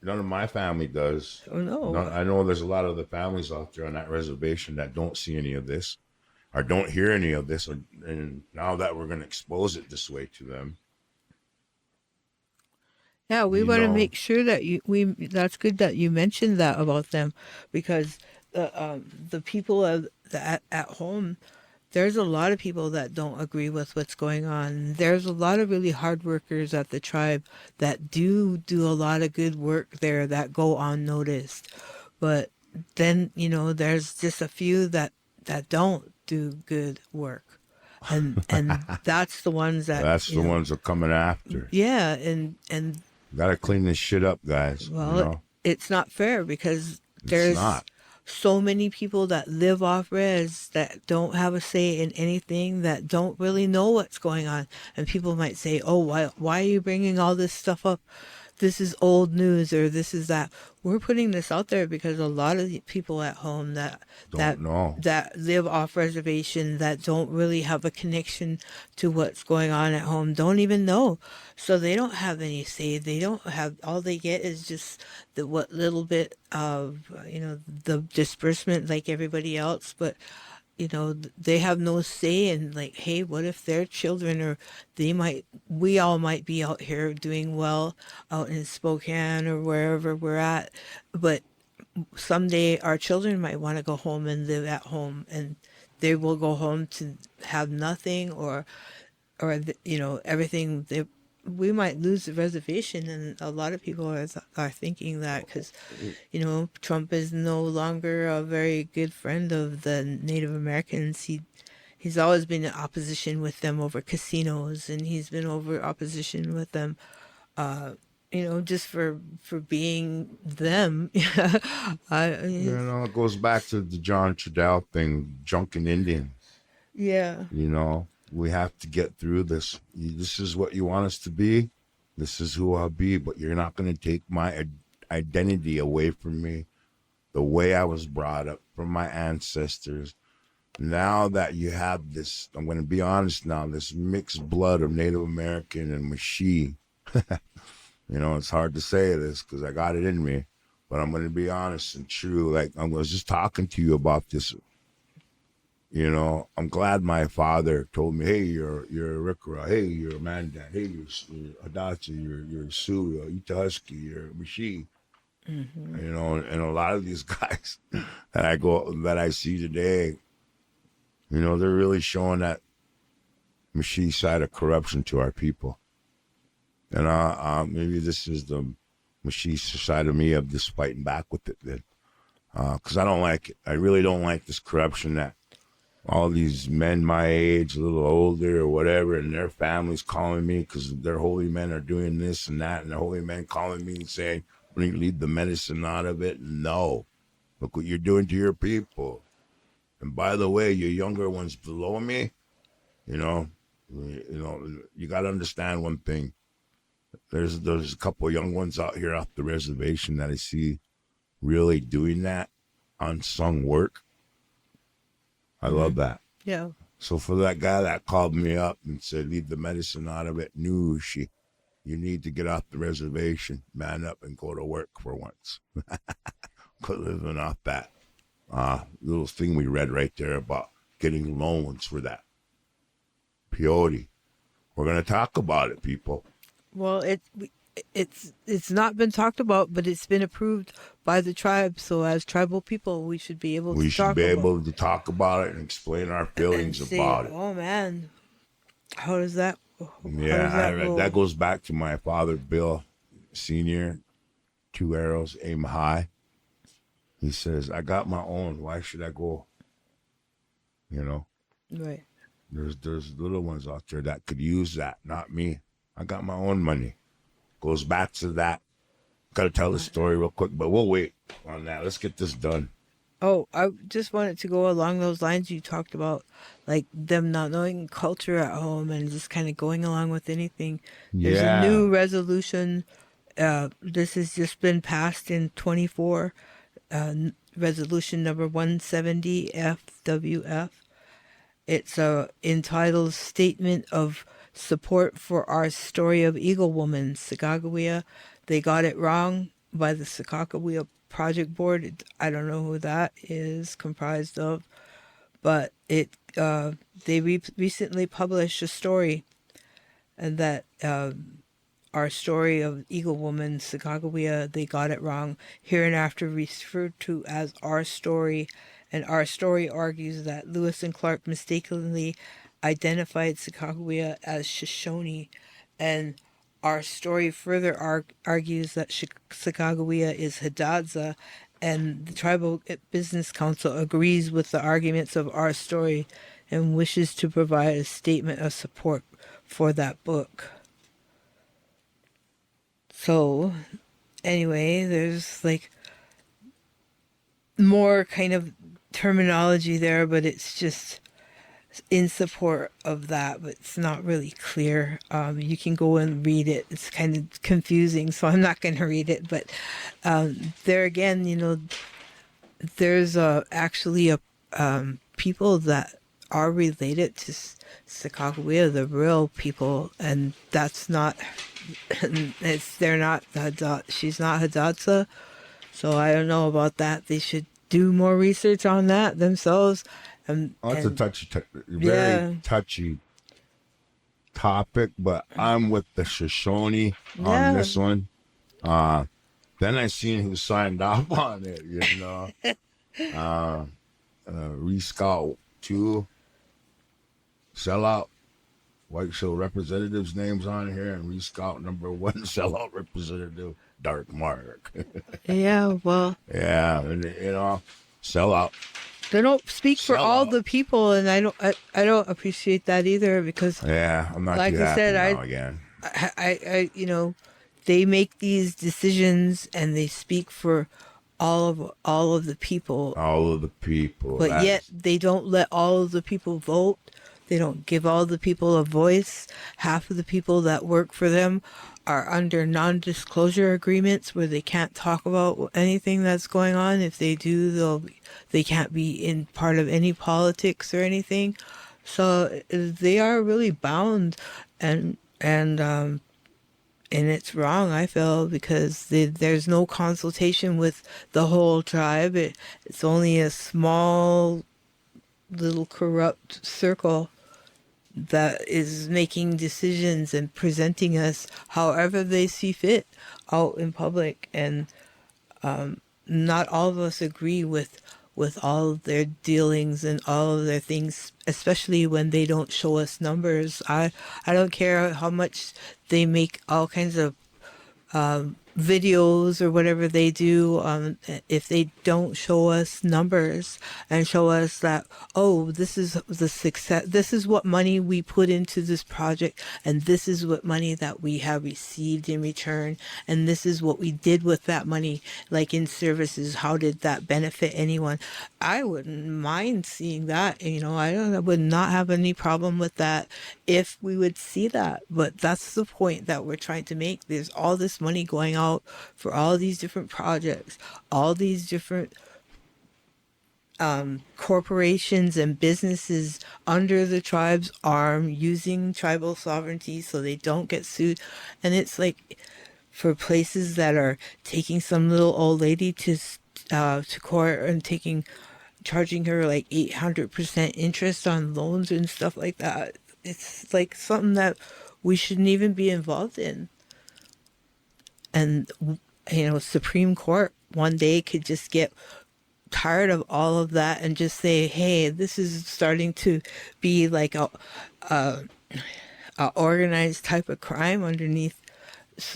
None of my family does. Oh no. I know there's a lot of the families out there on that reservation that don't see any of this or don't hear any of this. And now that we're going to expose it this way to them. Yeah, we want to make sure that that's good that you mentioned that about them, because the people at home, there's a lot of people that don't agree with what's going on. There's a lot of really hard workers at the tribe that do a lot of good work there that go unnoticed. But then, there's just a few that don't do good work. And that's the ones that the ones that are coming after. Yeah, and gotta clean this shit up, guys. Well, it's not fair because there's so many people that live off res that don't have a say in anything, that don't really know what's going on. And people might say, oh, why are you bringing all this stuff up this is old news or this is that. We're putting this out there because a lot of the people at home that Don't know. that live off reservation, that don't really have a connection to what's going on at home, don't even know. So they don't have any say. They don't have, all they get is just the what little bit of the disbursement like everybody else, but they have no say in, like, hey, what if their children, or we all might be out here doing well out in Spokane or wherever we're at, but someday our children might want to go home and live at home, and they will go home to have nothing, or everything. We might lose the reservation, and a lot of people are thinking that because Trump is no longer a very good friend of the Native Americans. He's always been in opposition with them over casinos, and he's been over opposition with them, just for being them. It goes back to the John Trudell thing, drunken Indian. Yeah. We have to get through this. This is what you want us to be. This is who I'll be, but you're not going to take my identity away from me. The way I was brought up from my ancestors. Now that you have this, I'm going to be honest now, this mixed blood of Native American and Mashi. It's hard to say this because I got it in me, but I'm going to be honest and true. Like, I was just talking to you about this. I'm glad my father told me, hey, you're a Rikra, hey, you're a Mandan, hey, you're Hidachi, you're a Sioux, you're Itahuski, you're a Mashi. And a lot of these guys that I see today, they're really showing that Mashi side of corruption to our people. And maybe this is the Mashi side of me of just fighting back with it then. Because I don't like it. I really don't like this corruption that all these men my age, a little older or whatever, and their families calling me because their holy men are doing this and that, and the holy men calling me and saying, "When you leave the medicine out of it," no, look what you're doing to your people. And by the way, your younger ones below me, you got to understand one thing. There's a couple of young ones out here off the reservation that I see really doing that unsung work. I love that. Yeah. So for that guy that called me up and said, leave the medicine out of it, you need to get off the reservation, man up, and go to work for once. Quit living off that little thing we read right there about getting loans for that. Peyote. We're going to talk about it, people. Well, it's not been talked about, but it's been approved by the tribe. So as tribal people, we should be able to talk about it and explain our feelings about it. Oh man, how does that? That goes back to my father, Bill Senior. 2 arrows, aim high. He says, "I got my own. Why should I go?" Right. There's little ones out there that could use that, not me. I got my own money. Goes back to that. Got to tell the story real quick, but we'll wait on that. Let's get this done. Oh, I just wanted to go along those lines. You talked about like them not knowing culture at home and just kind of going along with anything. There's a new resolution. This has just been passed in 24. Resolution number 170 FWF. It's entitled Statement of Support for Our Story of Eagle Woman, Sacagawea. They got it wrong by the Sacagawea Project Board. I don't know who that is comprised of, but they recently published a story, and that our story of Eagle Woman, Sacagawea, they got it wrong, hereinafter referred to as Our Story. And Our Story argues that Lewis and Clark mistakenly identified Sacagawea as Shoshone, and Our Story further argues that Sacagawea is Hidatsa, and the Tribal Business Council agrees with the arguments of Our Story and wishes to provide a statement of support for that book. So, anyway, there's like more kind of terminology there, but it's just in support of that, but it's not really clear. You can go and read it. It's kind of confusing, so I'm not going to read it. But there again, there's actually a people that are related to Sacagawea, the real people, and that's not. They're not she's not Hidatsa, so I don't know about that. They should do more research on that themselves. Oh, it's a And touchy, very yeah, touchy topic, but I'm with the Shoshone on yeah, this one. Uh, then I seen who signed off on it, Rescout 2, Sellout, White Show Representative's names on here, and Rescout number 1, Sellout Representative, Dark Mark. yeah. Well, Yeah, and, Sellout. they don't speak for all Sellout. the people, and I don't appreciate that either because, Yeah, I'm not too like I happy said, now again. they make these decisions and they speak for all of the people, All of the people. but yet That's they don't let all of the people vote. They don't give all the people a voice. Half of the people that work for them are under non-disclosure agreements where they can't talk about anything that's going on. If they do, they can't be in part of any politics or anything. So they are really bound, and it's wrong, I feel, because there's no consultation with the whole tribe. It's only a small little corrupt circle that is making decisions and presenting us however they see fit out in public. And not all of us agree with all of their dealings and all of their things, especially when they don't show us numbers. I don't care how much they make all kinds of videos or whatever they do, if they don't show us numbers and show us that, oh, this is the success, this is what money we put into this project, and this is what money that we have received in return, and this is what we did with that money, like in services, how did that benefit anyone. I wouldn't mind seeing that. I would not have any problem with that if we would see that. But that's the point that we're trying to make. There's all this money going out for all these different projects, all these different corporations and businesses under the tribe's arm using tribal sovereignty so they don't get sued. And it's like, for places that are taking some little old lady to court and charging her like 800% interest on loans and stuff like that. It's like something that we shouldn't even be involved in. And Supreme Court one day could just get tired of all of that and just say, hey, this is starting to be like a organized type of crime underneath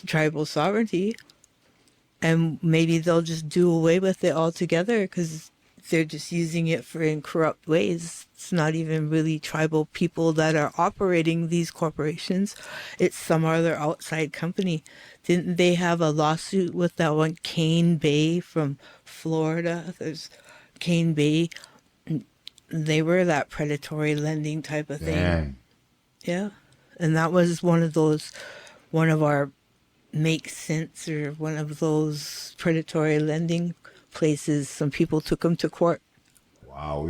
tribal sovereignty, and maybe they'll just do away with it altogether because they're just using it for in corrupt ways. It's not even really tribal people that are operating these corporations. It's some other outside company. Didn't they have a lawsuit with that one Cane Bay from Florida? There's Cane Bay. They were that predatory lending type of thing. dang. Yeah. And that was one of our make sense, or one of those predatory lending places. Some people took them to court. Wow,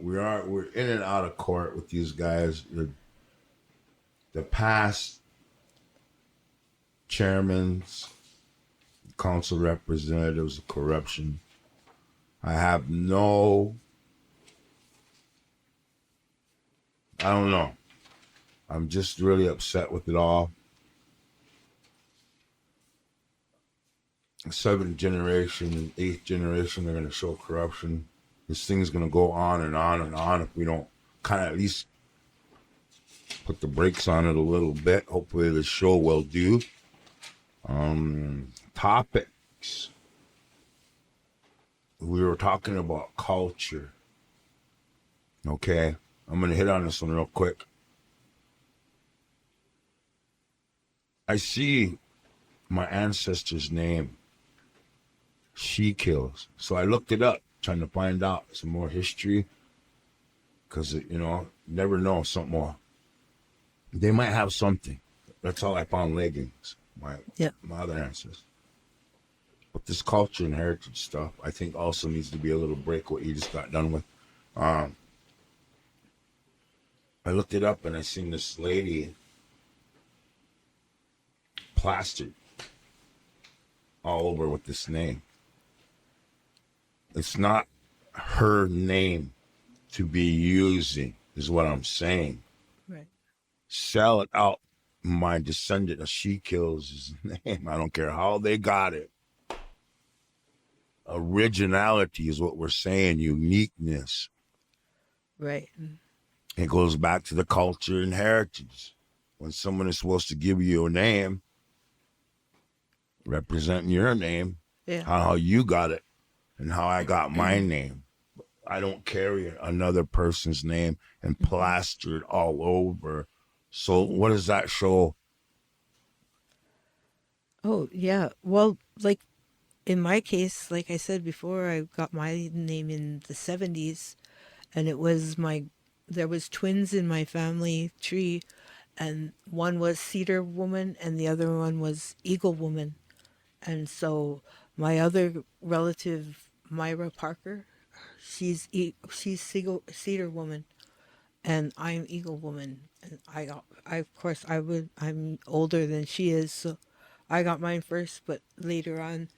we're in and out of court with these guys. The past chairmans, council representatives of corruption. I have no. I don't know. I'm just really upset with it all. Seventh generation and eighth generation are going to show corruption. This thing's going to go on and on and on if we don't kind of at least put the brakes on it a little bit. Hopefully the show will do. Topics. We were talking about culture. Okay, I'm going to hit on this one real quick. I see my ancestor's name, She Kills. So I looked it up, trying to find out some more history. Because, Never know something more. They might have something. That's all I found leggings. Yeah. My other answers. But this culture and heritage stuff, I think also needs to be a little break what you just got done with. Um, I looked it up and I seen this lady plastered all over with this name. It's not her name to be using, is what I'm saying. Right. Sell it out. My descendant, if she kills his name, I don't care how they got it. Originality is what we're saying, uniqueness. Right. It goes back to the culture and heritage. When someone is supposed to give you a name, representing your name, Yeah. how you got it, and how I got my name. I don't carry another person's name and plaster it all over. So what does that show? Oh, yeah. Well, like in my case, like I said before, I got my name in the 70s, and there was twins in my family tree, and one was Cedar Woman and the other one was Eagle Woman. And so my other relative, Myra Parker, she's Cedar Woman, and I'm Eagle Woman. And I of course I'm older than she is, so I got mine first. But later on,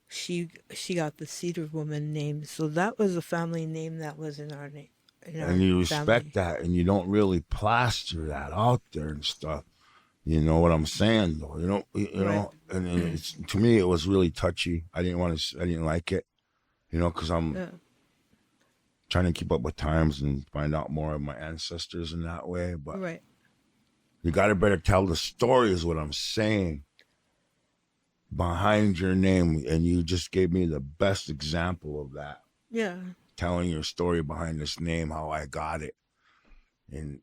she got the Cedar Woman name. So that was a family name that was in our name, in And our you respect family. that, and you don't really plaster that out there and stuff. You know what I'm saying, though. Right. And it's, to me, it was really touchy. I didn't like it, because I'm Yeah. trying to keep up with times and find out more of my ancestors in that way. But Right. you got to better tell the story, is what I'm saying, behind your name. And you just gave me the best example of that, Yeah. telling your story behind this name, how I got it. And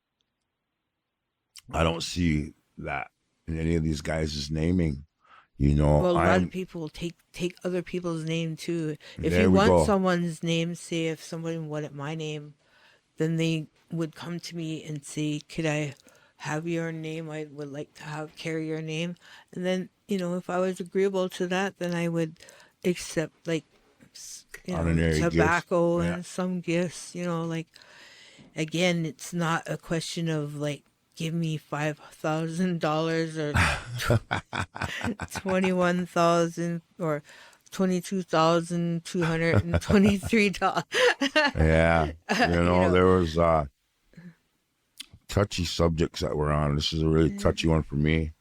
I don't see that in any of these guys' naming. Well, a lot of I'm people take other people's name too. If there you we want go. someone's name, say if somebody wanted my name, then they would come to me and say, "Could I have your name? I would like to have carry your name." And then, if I was agreeable to that, then I would accept like Honorary gifts. tobacco Yeah. and some gifts. Like again, it's not a question of like give me $5,000 or 21,000 or $22,223. Yeah. you know, There was touchy subjects that were on. This is a really touchy one for me.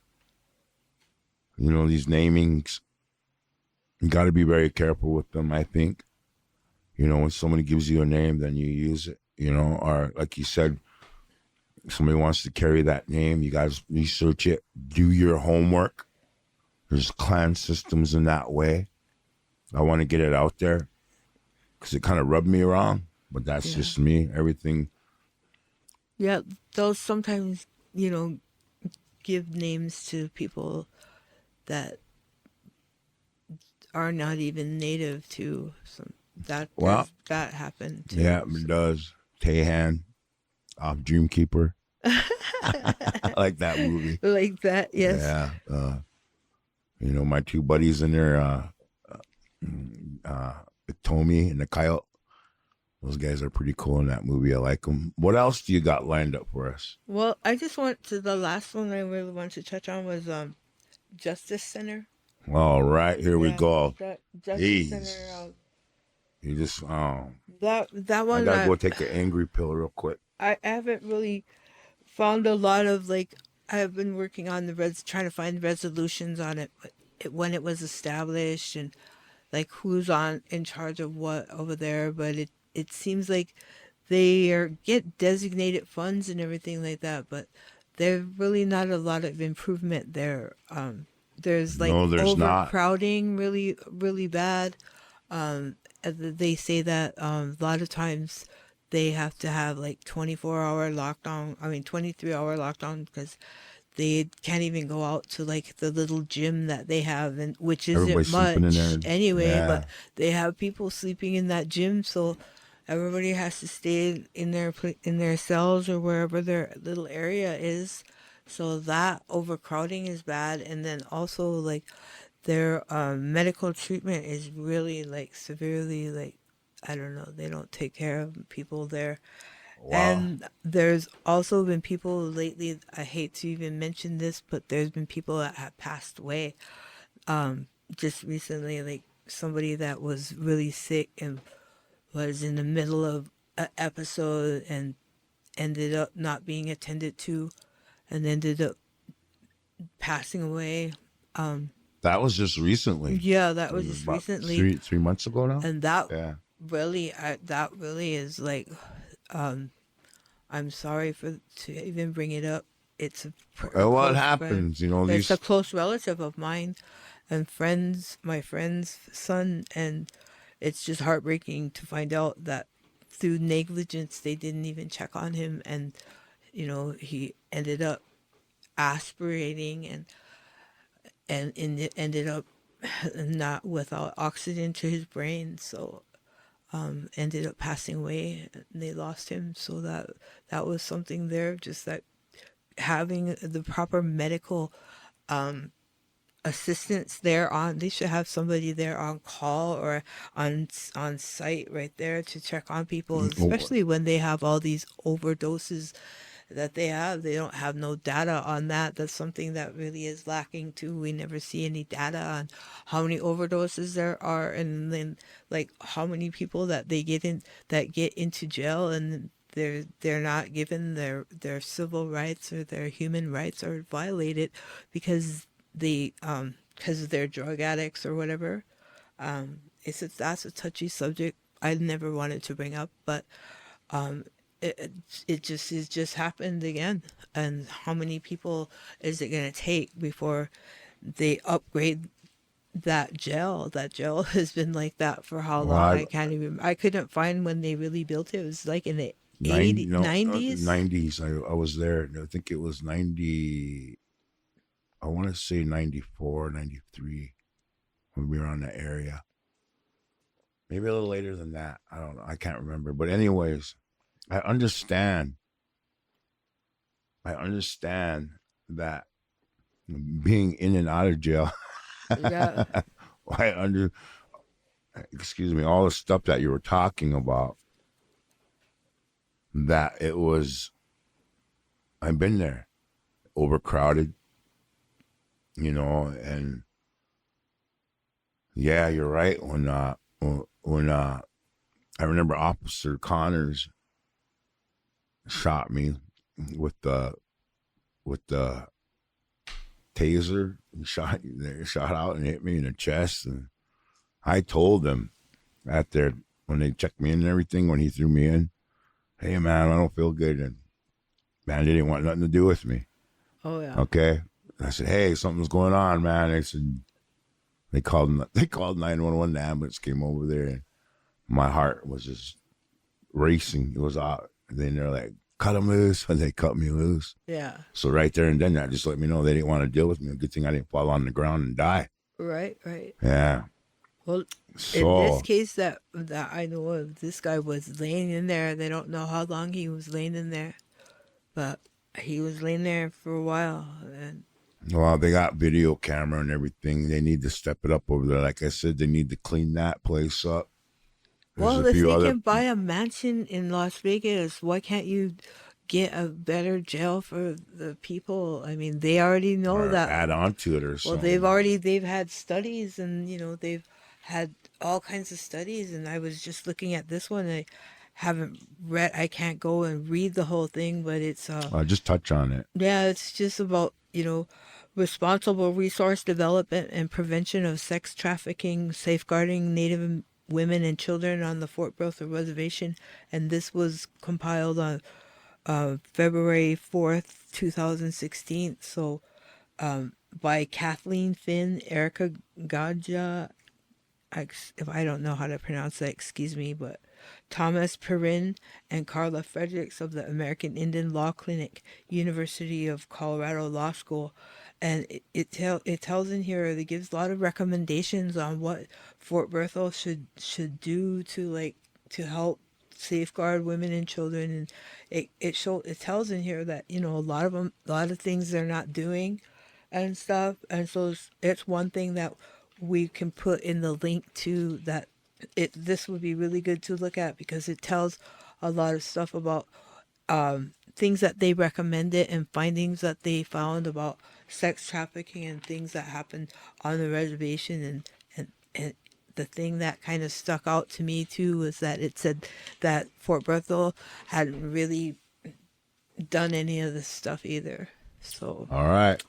These namings, you got to be very careful with them, I think. When somebody gives you a name, then you use it, or like you said, somebody wants to carry that name, you guys research it, do your homework. There's clan systems in that way. I want to get it out there because it kind of rubbed me wrong, but that's yeah. just me. Everything. Yeah, they'll sometimes, give names to people that are not even native to some Well, that happened yeah, too. it So. does. Tehan off Dreamkeeper. I like that movie. Like that, yes. Yeah. My two buddies in there, Tommy and the Coyote. Those guys are pretty cool in that movie. I like them. What else do you got lined up for us? Well, I just want to the last one I really want to touch on was Justice Center. All right, here we Yeah, go. Justice Center. Jeez. You just, That I one gotta go take an angry pill real quick. I haven't really found a lot of like I've been working on trying to find resolutions on it, but when it was established and like who's on in charge of what over there, but it seems like get designated funds and everything like that, but there's really not a lot of improvement there. There's like No, there's not. overcrowding really really bad. They say that a lot of times they have to have like 24-hour lockdown. I mean 23-hour lockdown because they can't even go out to like the little gym that they have, and which isn't Everybody's sleeping in much there. anyway, Yeah. but they have people sleeping in that gym. So Everybody has to stay in their in their cells or wherever their little area is. So that overcrowding is bad, and then also like their medical treatment is really like severely like, I don't know, they don't take care of people there. Wow. And there's also been people lately, I hate to even mention this, but there's been people that have passed away just recently, like somebody that was really sick and was in the middle of an episode and ended up not being attended to and ended up passing away. That was just recently. Yeah, that It was was just about recently. three months ago now. And that Yeah. really, that really is like, I'm sorry for to even bring it up. It's a Well, what close friend. happens? You know, It's a these. close relative of mine and friends, my friend's son, and it's just heartbreaking to find out that through negligence they didn't even check on him, and he ended up aspirating and ended up not without oxygen to his brain, so ended up passing away and they lost him. So that was something there, just that having the proper medical assistance there on, they should have somebody there on call or on site right there to check on people, Oh, especially when they have all these overdoses that they don't have no data on that. That's something that really is lacking too. We never see any data on how many overdoses there are, and then like how many people that they get into jail and they're not given their civil rights or their human rights are violated because they're drug addicts or whatever. That's a touchy subject I never wanted to bring up, but it, it just happened again. And how many people is it going to take before they upgrade that jail? That jail has been like that for how well, long? I can't even, I couldn't find when they really built it. It was like in the 90, no, 90s. 90s. I was there. I think it was 90. I want to say 94, 93 when we were on the area. Maybe a little later than that. I don't know. I can't remember. But anyways, I understand. I understand that being in and out of jail. Yeah, I under excuse me, all the stuff that you were talking about. That it was. I've been there, overcrowded. And yeah, you're right. When I remember Officer Connors shot me with the with the taser. He shot out and hit me in the chest, and I told him out there when they checked me in and everything, when he threw me in, hey man, I don't feel good, and man, they didn't want nothing to do with me. oh yeah, Okay, I said, hey, something's going on, man. They said they called 911. The ambulance came over there, and my heart was just racing. It was out. And then they're like, cut him loose, and they cut me loose. yeah, So right there and then, that just let me know they didn't want to deal with me. Good thing I didn't fall on the ground and die. right, right. Yeah. Well, in this So case that I know of, this guy was laying in there. They don't know how long he was laying in there, but he was laying there for a while. And well, they got video camera and everything. They need to step it up over there. Like I said, they need to clean that place up. There's well, a if few they other can buy a mansion in Las Vegas, why can't you get a better jail for the people? I mean, they already know or that. add on to it or Well, something. they've had studies, and they've had all kinds of studies, and I was just looking at this one. I haven't read. I can't go and read the whole thing, but it's Just touch on it. yeah, it's just about, responsible resource development and prevention of sex trafficking, safeguarding Native women and children on the Fort Berthold Reservation. And this was compiled on February 4th, 2016. So by Kathleen Finn, Erica Gadja, if I don't know how to pronounce that, excuse me, but Thomas Perrin and Carla Fredericks of the American Indian Law Clinic, University of Colorado Law School. And it tells in here, it gives a lot of recommendations on what Fort Berthold should do to help safeguard women and children, and it tells in here that a lot of things they're not doing and stuff, and so it's one thing that we can put in the link to that. This would be really good to look at because it tells a lot of stuff about things that they recommended and findings that they found about sex trafficking and things that happened on the reservation. And the thing that kind of stuck out to me too was that it said that Fort Berthold hadn't really done any of this stuff either. So All right.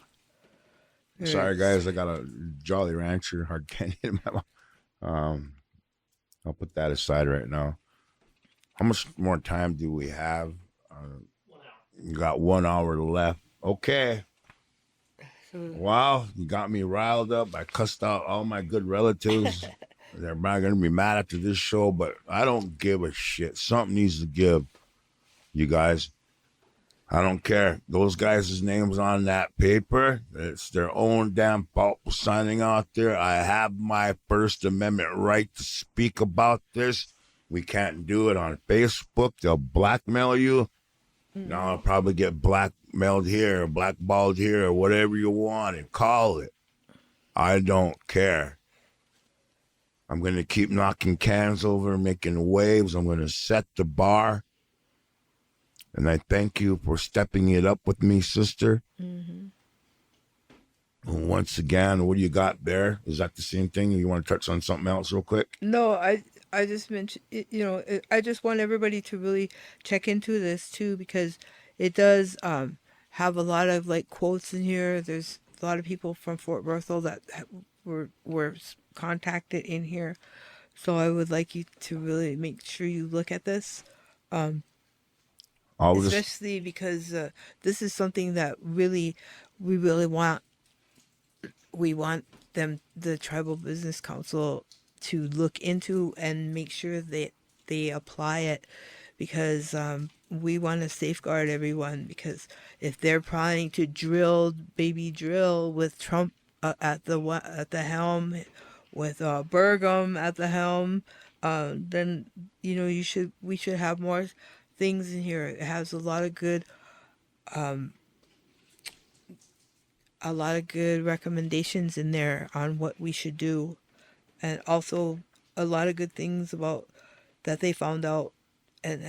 Sorry, there's- guys. I got a Jolly Rancher hard candy in my mouth. I'll put that aside right now. How much more time do we have? You got 1 hour left. Okay. Wow, you got me riled up. I cussed out all my good relatives. They're not going to be mad after this show, but I don't give a shit. Something needs to give, you guys. I don't care. Those guys' names on that paper, it's their own damn fault for signing out there. I have my First Amendment right to speak about this. We can't do it on Facebook. They'll blackmail you. Now I'll probably get blackmailed here, or blackballed here, or whatever you want and call it. I don't care. I'm going to keep knocking cans over, making waves. I'm going to set the bar. And I thank you for stepping it up with me, sister. And once again, what do you got there? Is that the same thing? You want to touch on something else real quick? No, I just mentioned, I just want everybody to really check into this too, because it does have a lot of like quotes in here. There's a lot of people from Fort Berthold that were contacted in here. So I would like you to really make sure you look at this. Especially because this is something that we really want. We want the Tribal Business Council, to look into and make sure that they apply it, because we want to safeguard everyone. Because if they're planning to drill with Trump at the helm, with Burgum at the helm, then we should have more things in here. It has a lot of good recommendations in there on what we should do, and also a lot of good things about that they found out, and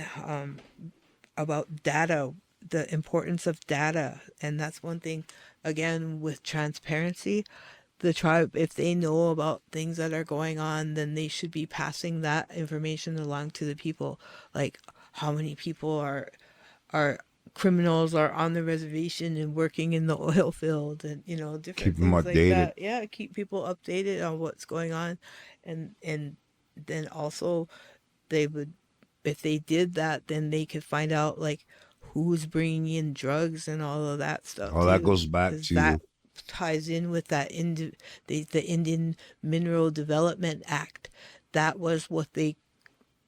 about data, the importance of data. And that's one thing, again, with transparency. The tribe, if they know about things that are going on, then they should be passing that information along to the people, like how many people are criminals are on the reservation and working in the oil field, and different Keep them things like updated. that. Yeah, keep people updated on what's going on, and then also they would, if they did that, then they could find out like who's bringing in drugs and all of that stuff. Oh, that goes back 'Cause to that ties in with that the Indian Mineral Development Act. That was what they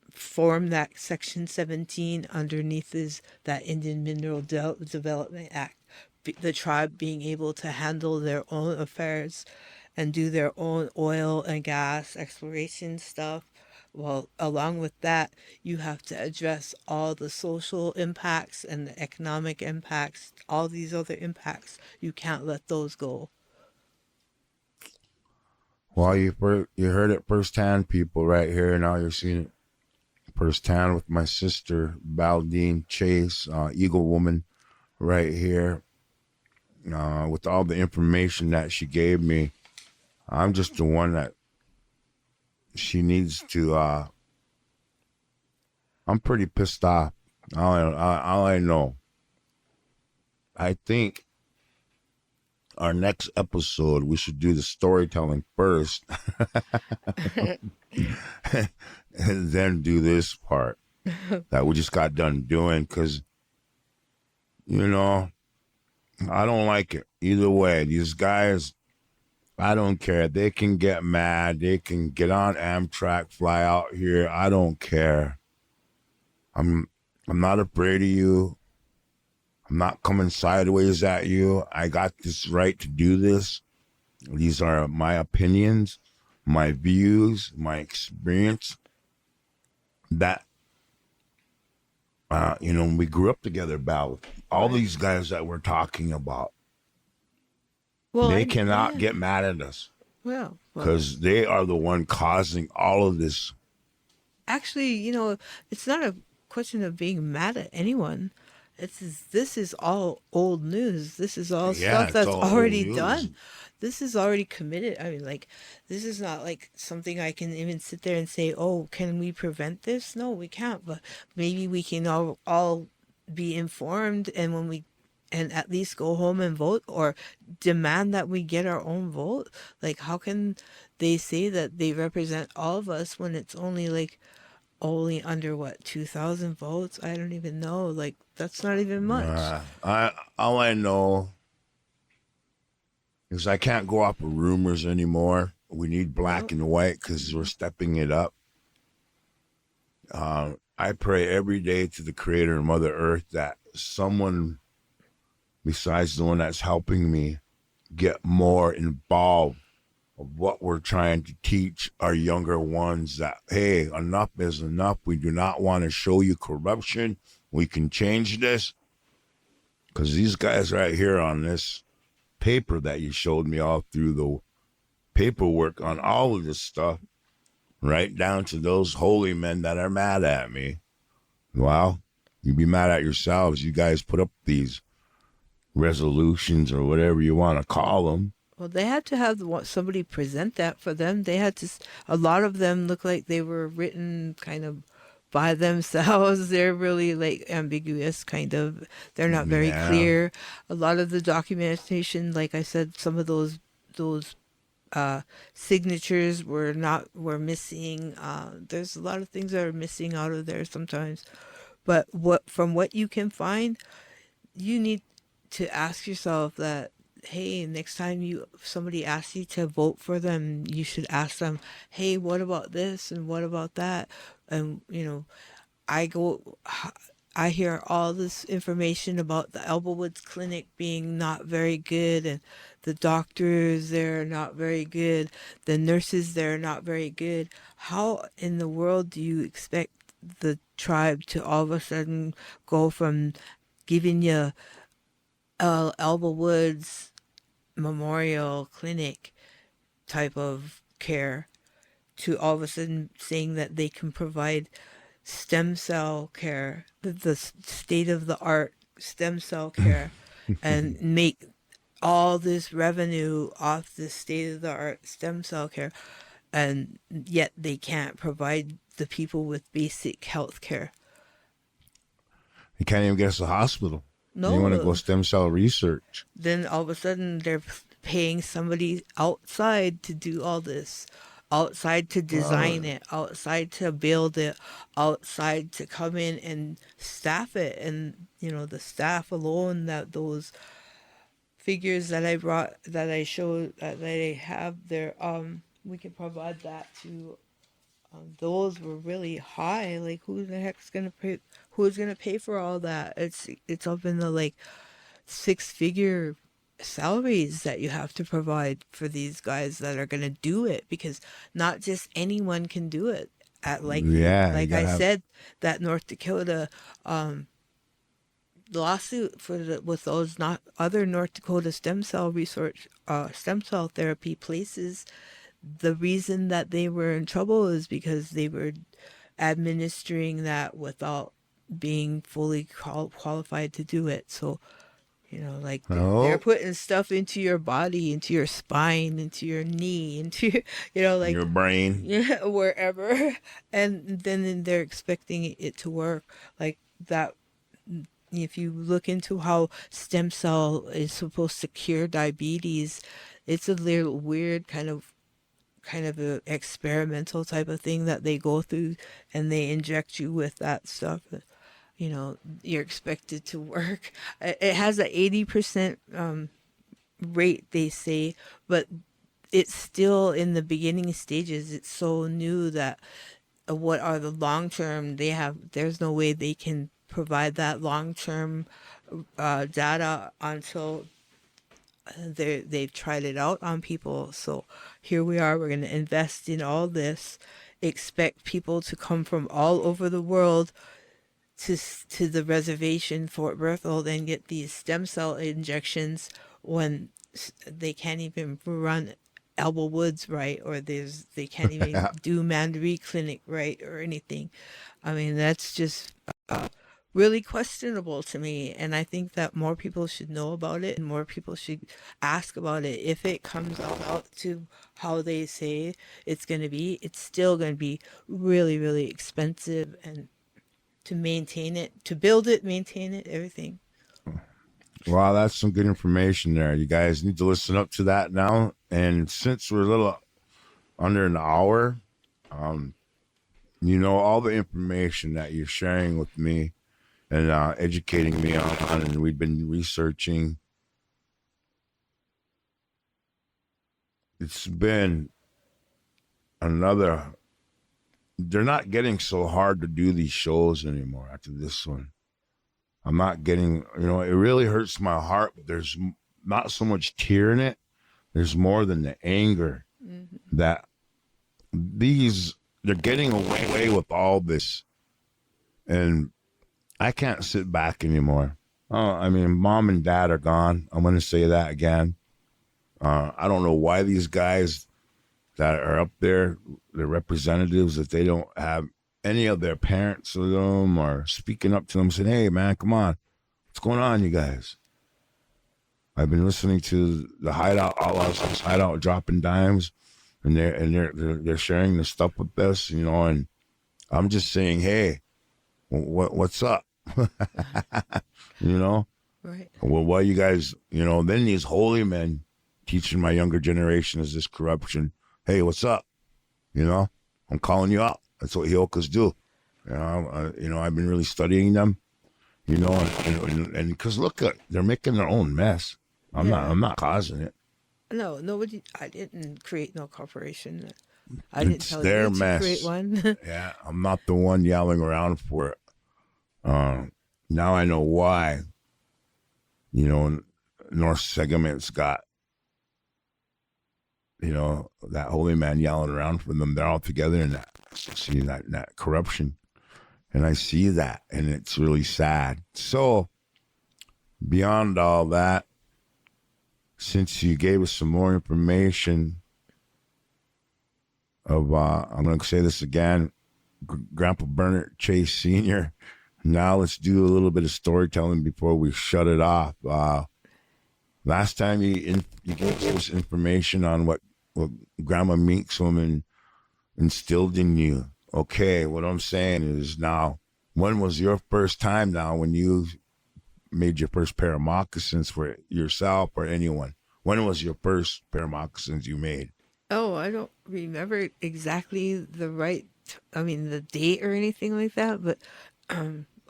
formed, that Section 17 underneath is that Indian Mineral Development Act. The tribe being able to handle their own affairs and do their own oil and gas exploration stuff. Well, along with that, you have to address all the social impacts and the economic impacts, all these other impacts. You can't let those go. Well, you heard it firsthand, people, right here. Now you're seeing it firsthand with my sister, Baldine Chase, Eagle Woman, right here. With all the information that she gave me, I'm just the one that she needs to. I'm pretty pissed off. All I know. I think our next episode, we should do the storytelling first and then do this part that we just got done doing, because, I don't like it either way. These guys, I don't care. They can get mad. They can get on Amtrak, fly out here. I don't care. I'm not afraid of you. I'm not coming sideways at you. I got this right to do this. These are my opinions, my views, my experience. That We grew up together, Bal. All Right. these guys that we're talking about, Well, they I cannot yeah. get mad at us Well, because they are the one causing all of this. actually, it's not a question of being mad at anyone. This is all old news. This is all Yeah, stuff it's that's all old already news. done. This is already committed. I mean, like, this is not like something I can even sit there and say, "Oh, can we prevent this?" No, we can't. But maybe we can all be informed, and when we and at least go home and vote or demand that we get our own vote. Like, how can they say that they represent all of us when it's only under what 2,000 votes? I don't even know. Like, that's not even much. I all I know is I can't go off of rumors anymore. We need black Nope. and white because we're stepping it up. I pray every day to the Creator and Mother Earth that someone besides the one that's helping me get more involved of what we're trying to teach our younger ones that, hey, enough is enough. We do not want to show you corruption. We can change this because these guys right here on this paper that you showed me all through the paperwork on all of this stuff, right down to those holy men that are mad at me. Well, you be mad at yourselves. You guys put up these resolutions or whatever you want to call them. Well, they had to have somebody present that for them. They had to. A lot of them look like they were written kind of by themselves. They're really like ambiguous, kind of. They're not very Yeah. clear. A lot of the documentation, like I said, some of those uh, signatures were missing. There's a lot of things that are missing out of there sometimes. But what you can find, you need to ask yourself that, hey, next time somebody asks you to vote for them, you should ask them, hey, what about this and what about that? And I go, I hear all this information about the Elbowwoods Clinic being not very good, and the doctors there are not very good, the nurses there are not very good. How in the world do you expect the tribe to all of a sudden go from giving you Elbowwoods Memorial Clinic type of care to all of a sudden saying that they can provide stem cell care, the state of the art stem cell care, and make all this revenue off the state of the art stem cell care, and yet they can't provide the people with basic health care? You can't even get us a hospital. And you want to go No, stem cell research. then all of a sudden they're paying somebody outside to do all this, outside to design Well, it, outside to build it, outside to come in and staff it. And the staff alone, that those figures that I brought, that I showed, that I have there, we can provide that to. Those were really high. Like, who the heck's gonna pay? Who's gonna pay for all that? It's up in the like six-figure salaries that you have to provide for these guys that are going to do it, because not just anyone can do it. At yeah, you like I gotta have. said, that North Dakota lawsuit with those not other North Dakota stem cell research, stem cell therapy places. The reason that they were in trouble is because they were administering that without being fully qualified to do it. So like they're Oh, putting stuff into your body, into your spine, into your knee, into like, your brain. yeah, wherever, and then they're expecting it to work like that. If you look into how stem cell is supposed to cure diabetes, it's a little weird kind of a experimental type of thing that they go through, and they inject you with that stuff. You're expected to work. It has a 80% rate, they say, but it's still in the beginning stages. It's so new that what are the long term? There's no way they can provide that long term data until they've tried it out on people. So here we are. We're going to invest in all this, expect people to come from all over the world to the reservation, Fort Berthold, and get these stem cell injections when they can't even run Elbow Woods right, or they can't even do Mandaree Clinic right or anything. I mean, that's just really questionable to me, and I think that more people should know about it and more people should ask about it. If it comes out to how they say it's going to be, it's still going to be really, really expensive, and to maintain it, to build it, maintain it, everything. Wow, that's some good information there. You guys need to listen up to that now. And since we're a little under an hour, um, all the information that you're sharing with me and educating me on, and we've been researching. It's been another. They're not getting so hard to do these shows anymore after this one. I'm not getting, it really hurts my heart, but there's not so much tear in it. There's more than the anger that they're getting away with all this. And I can't sit back anymore. I mean, mom and dad are gone. I'm going to say that again. I don't know why these guys that are up there, the representatives, that they don't have any of their parents with them or speaking up to them, saying, "Hey, man, come on, what's going on, you guys?" I've been listening to the Hideout Outlaws, Hideout Droppin Dimes, and they're sharing the stuff with us, and I'm just saying, "Hey, what's up?" you know. Right. Well, why you guys, then these holy men teaching my younger generation is this corruption. Hey, what's up? I'm calling you out. That's what Hiokas do. I've been really studying them, and because look, they're making their own mess. I'm not causing it. No, nobody. I didn't create no corporation. I didn't It's tell their you to create mess. one. Yeah, I'm not the one yelling around for it. Now I know why. North Segment's got, that holy man yelling around for them. They're all together in that, see that corruption. And I see that, and it's really sad. So, beyond all that, since you gave us some more information of, I'm going to say this again, Grandpa Bernard Chase Sr., now let's do a little bit of storytelling before we shut it off. Last time you gave us information on what Grandma Meeks woman instilled in you. Okay, what I'm saying is now, when was your first time now when you made your first pair of moccasins for yourself or anyone? When was your first pair of moccasins you made? Oh, I don't remember exactly the date or anything like that, but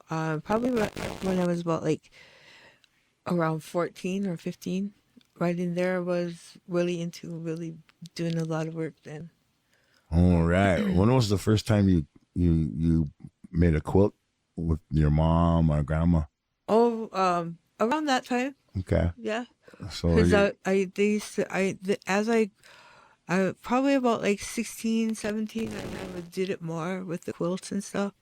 probably when I was about like around 14 or 15. Right in there, I was really into really doing a lot of work then. All right. When was the first time you made a quilt with your mom or grandma? Oh, around that time, Okay. yeah. So Because you, they used to, as I probably about like 16, 17, I never did it more with the quilts and stuff.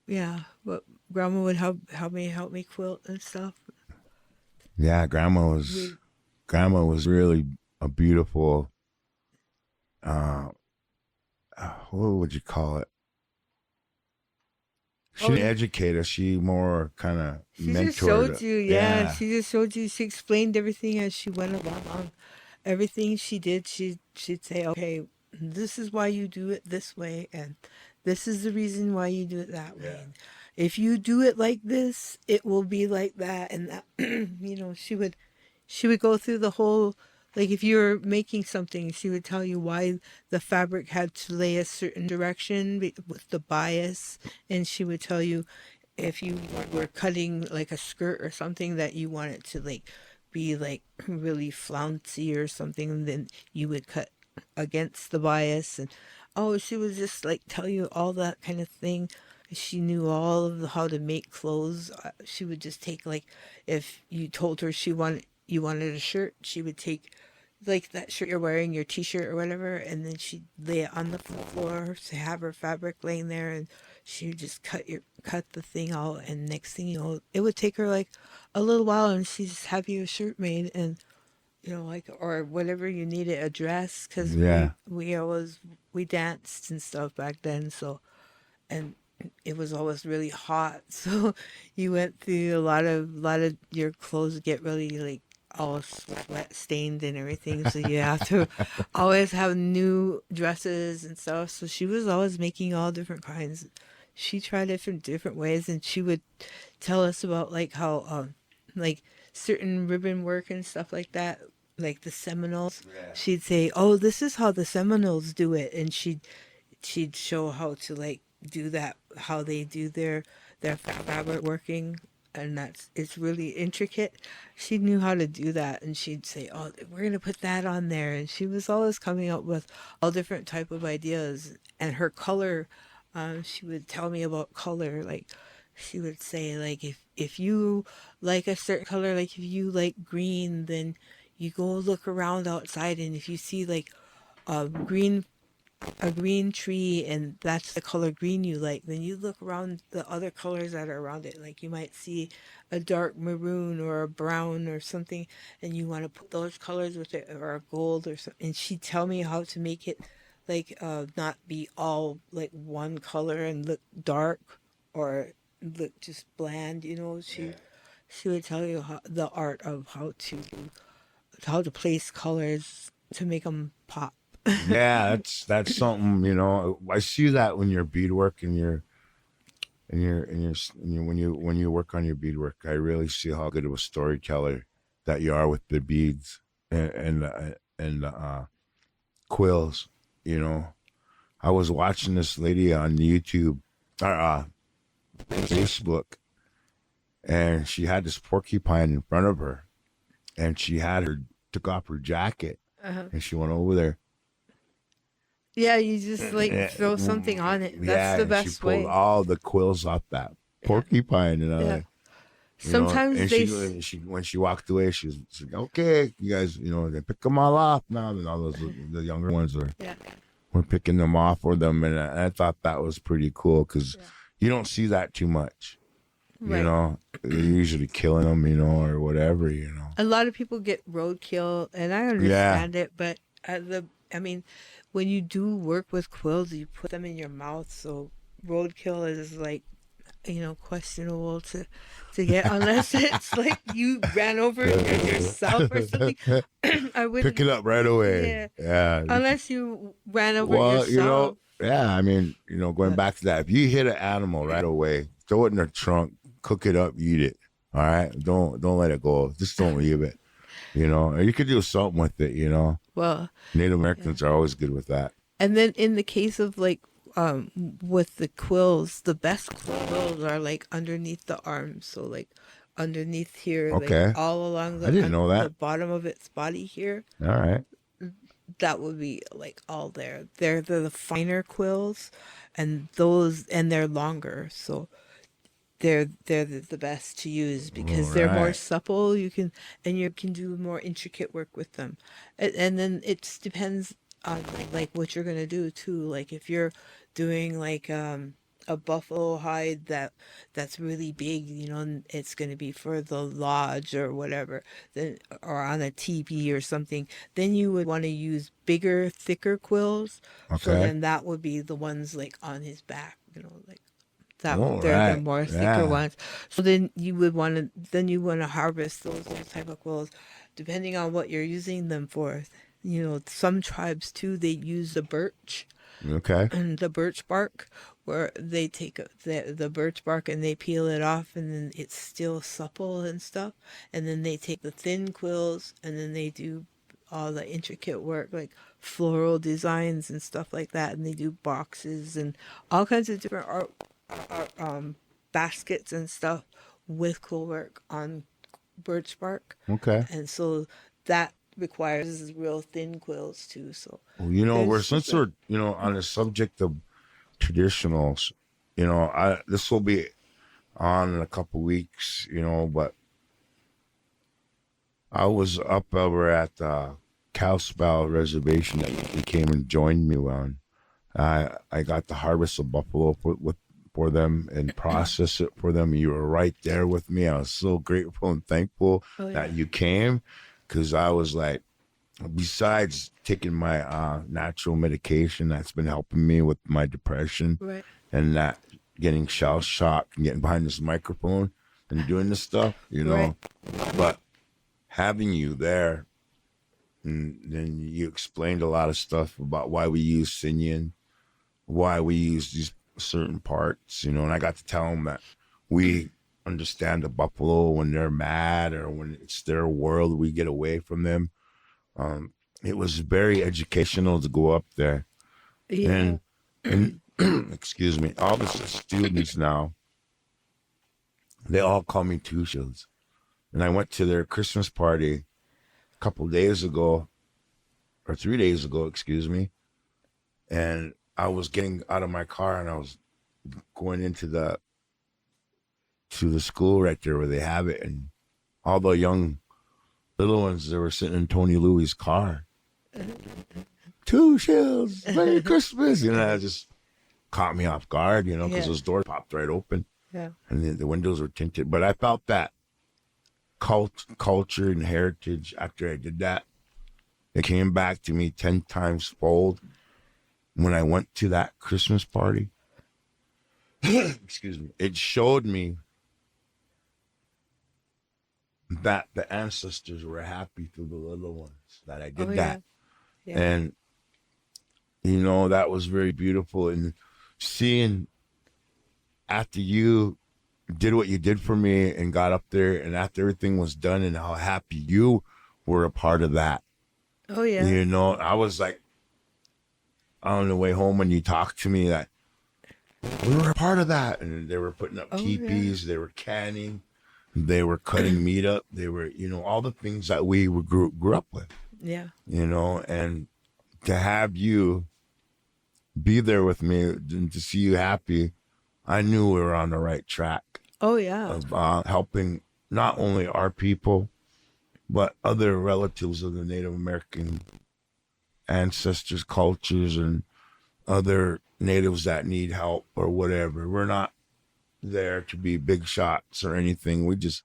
Yeah, but grandma would help me quilt and stuff. yeah, We grandma was really a beautiful uh what would you call it? She oh didn't educate us. She more kind of She just mentored. showed you, yeah. Yeah. She just showed you. She explained everything as she went along. Everything she did, she'd say, "Okay, this is why you do it this way, and this is the reason why you do it that way. Yeah. And if you do it like this, it will be like that." And that, she would go through the whole, like if you're making something, she would tell you why the fabric had to lay a certain direction with the bias, and she would tell you if you were cutting like a skirt or something that you want it to like be like really flouncy or something, then you would cut against the bias. And oh, she would just like tell you all that kind of thing. She knew all of how to make clothes. She would just take like, if you told her you wanted a shirt, she would take like that shirt you're wearing, your t-shirt or whatever, and then she'd lay it on the floor to have her fabric laying there, and she would just cut the thing out, and next thing you know, it would take her like a little while, and she'd just have you a shirt made, and like, or whatever you needed, a dress, because Yeah. we danced and stuff back then, so, and it was always really hot, so you went through a lot of your clothes get really like all sweat stained and everything, so you have to always have new dresses and stuff. So she was always making all different kinds. She tried different ways, and she would tell us about like how like certain ribbon work and stuff like that, like the Seminoles. Yeah. She'd say, "Oh, this is how the Seminoles do it," and she'd show how to like do that, how they do their fabric working, and it's really intricate. She knew how to do that, and she'd say, "Oh, we're gonna put that on there," and she was always coming up with all different type of ideas. And her color, she would tell me about color, like she would say like if you like a certain color, like if you like green, then you go look around outside, and if you see like a green a green tree and that's the color green you like, then you look around the other colors that are around it. Like you might see a dark maroon or a brown or something, and you want to put those colors with it, or a gold or something. And she'd tell me how to make it like not be all like one color and look dark or look just bland. She would tell you the art of how to place colors to make them pop. Yeah, that's something, I see that when you're beadwork and when you work on your beadwork, I really see how good of a storyteller that you are with the beads and quills. I was watching this lady on YouTube or Facebook, and she had this porcupine in front of her, and she had her took off her jacket, Uh-huh. and she went over there. Yeah, you just like Yeah, throw something on it. That's yeah, the and she best pulled way. all the quills off that Yeah. porcupine, and Yeah. and Sometimes she when she walked away, she's like, "Okay, you guys, they pick them all off now." And all those the younger ones yeah, were picking them off for them, and I thought that was pretty cool because yeah. you don't see that too much. Right. They're usually killing them, or whatever. A lot of people get roadkill, and I Yeah. understand it, but I mean, when you do work with quills, you put them in your mouth, so roadkill is like, questionable to get unless it's like you ran over it yourself or something. I Pick wouldn't. it up right away. Yeah, Yeah. unless you ran over it Well, yourself. yeah, I mean, going But back to that, if you hit an animal right away, throw it in the trunk, cook it up, eat it. All right. Don't let it go. Just don't leave it. Or you could do something with it, well, Native yeah. Americans are always good with that. And then in the case of like with the quills, the best quills are like underneath the arms, so like underneath here, like Okay. all along I didn't know the that. bottom of its body here. All right. That would be like all there. They're the finer quills, and they're longer, so they're the best to use All because they're more right. supple. You can do more intricate work with them, and then it depends on like what you're gonna do too. Like if you're doing like a buffalo hide that's really big, and it's gonna be for the lodge or whatever, then or on a teepee or something, then you would want to use bigger, thicker quills. So Okay. then that would be the ones like on his back, like that All they're the right. more thicker Yeah. ones. So then you want to harvest those type of quills, depending on what you're using them for. Some tribes too, they use the birch Okay. and the birch bark, where they take the birch bark and they peel it off, and then it's still supple and stuff. And then they take the thin quills, and then they do all the intricate work like floral designs and stuff like that, and they do boxes and all kinds of different baskets and stuff with quill work on birch bark. Okay. And so that requires real thin quills too. So Well, there's since different. we're on the subject of traditionals, I this will be on in a couple weeks, but I was up over at Kalispell reservation that you came and joined me on. I got to harvest a buffalo for them and process it for them. You were right there with me. I was so grateful and thankful Oh yeah. that you came, because I was like, besides taking my natural medication that's been helping me with my depression Right. and that getting shell shock and getting behind this microphone and doing this stuff, Right. but having you there, and then you explained a lot of stuff about why we use singing, why we use these certain parts, and I got to tell them that we understand the buffalo when they're mad or when it's their world, we get away from them. It was very educational to go up there, Yeah. and excuse me, all the students now, they all call me Two Shields. And I went to their Christmas party a couple days ago, or 3 days ago, excuse me, and I was getting out of my car and I was going into the school right there where they have it, and all the young little ones, they were sitting in Tony Louie's car. Two Shields, Merry Christmas, that just caught me off guard, because Yeah. those doors popped right open Yeah. and the windows were tinted. But I felt that culture and heritage after I did that. It came back to me 10 times fold when I went to that Christmas party. Excuse me. It showed me that the ancestors were happy through the little ones, that I did Oh yeah. that. Yeah. And, that was very beautiful. And seeing after you did what you did for me and got up there and after everything was done and how happy you were a part of that, Oh yeah. I was like, on the way home when you talked to me that we were a part of that. And they were putting up Oh, teepees, they were canning, they were cutting meat up, they were, all the things that we grew up with, Yeah. and to have you be there with me and to see you happy, I knew we were on the right track Oh yeah. of helping not only our people, but other relatives of the Native American ancestors, cultures, and other natives that need help or whatever. We're not there to be big shots or anything. We just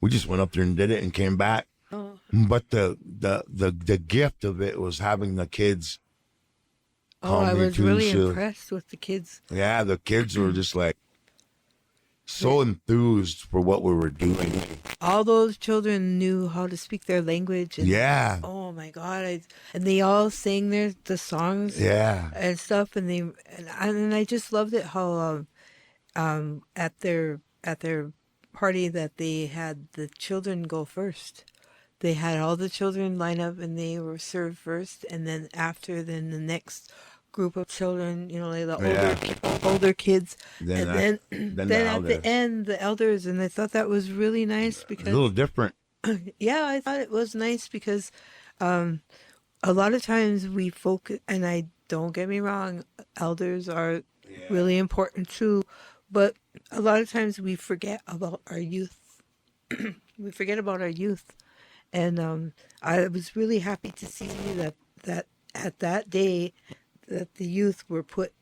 went up there and did it and came back. Oh. But the gift of it was having the kids Oh, call I me was Two really Shields. impressed with the kids. Yeah, the kids were just like so enthused for what we were doing. All those children knew how to speak their language, and Yeah, oh my God, and they all sang the songs yeah, and stuff, and I just loved it how at their party that they had the children go first. They had all the children line up and they were served first, and then then the next group of children, like the yeah. older kids, Then and I, then then the then at the elders. end the elders, and I thought that was really nice A little because different. yeah, I thought it was nice because a lot of times we focus, and I don't get me wrong, elders are really important too, but a lot of times we forget about our youth. We forget about our youth, and I was really happy to see that at that day that the youth were put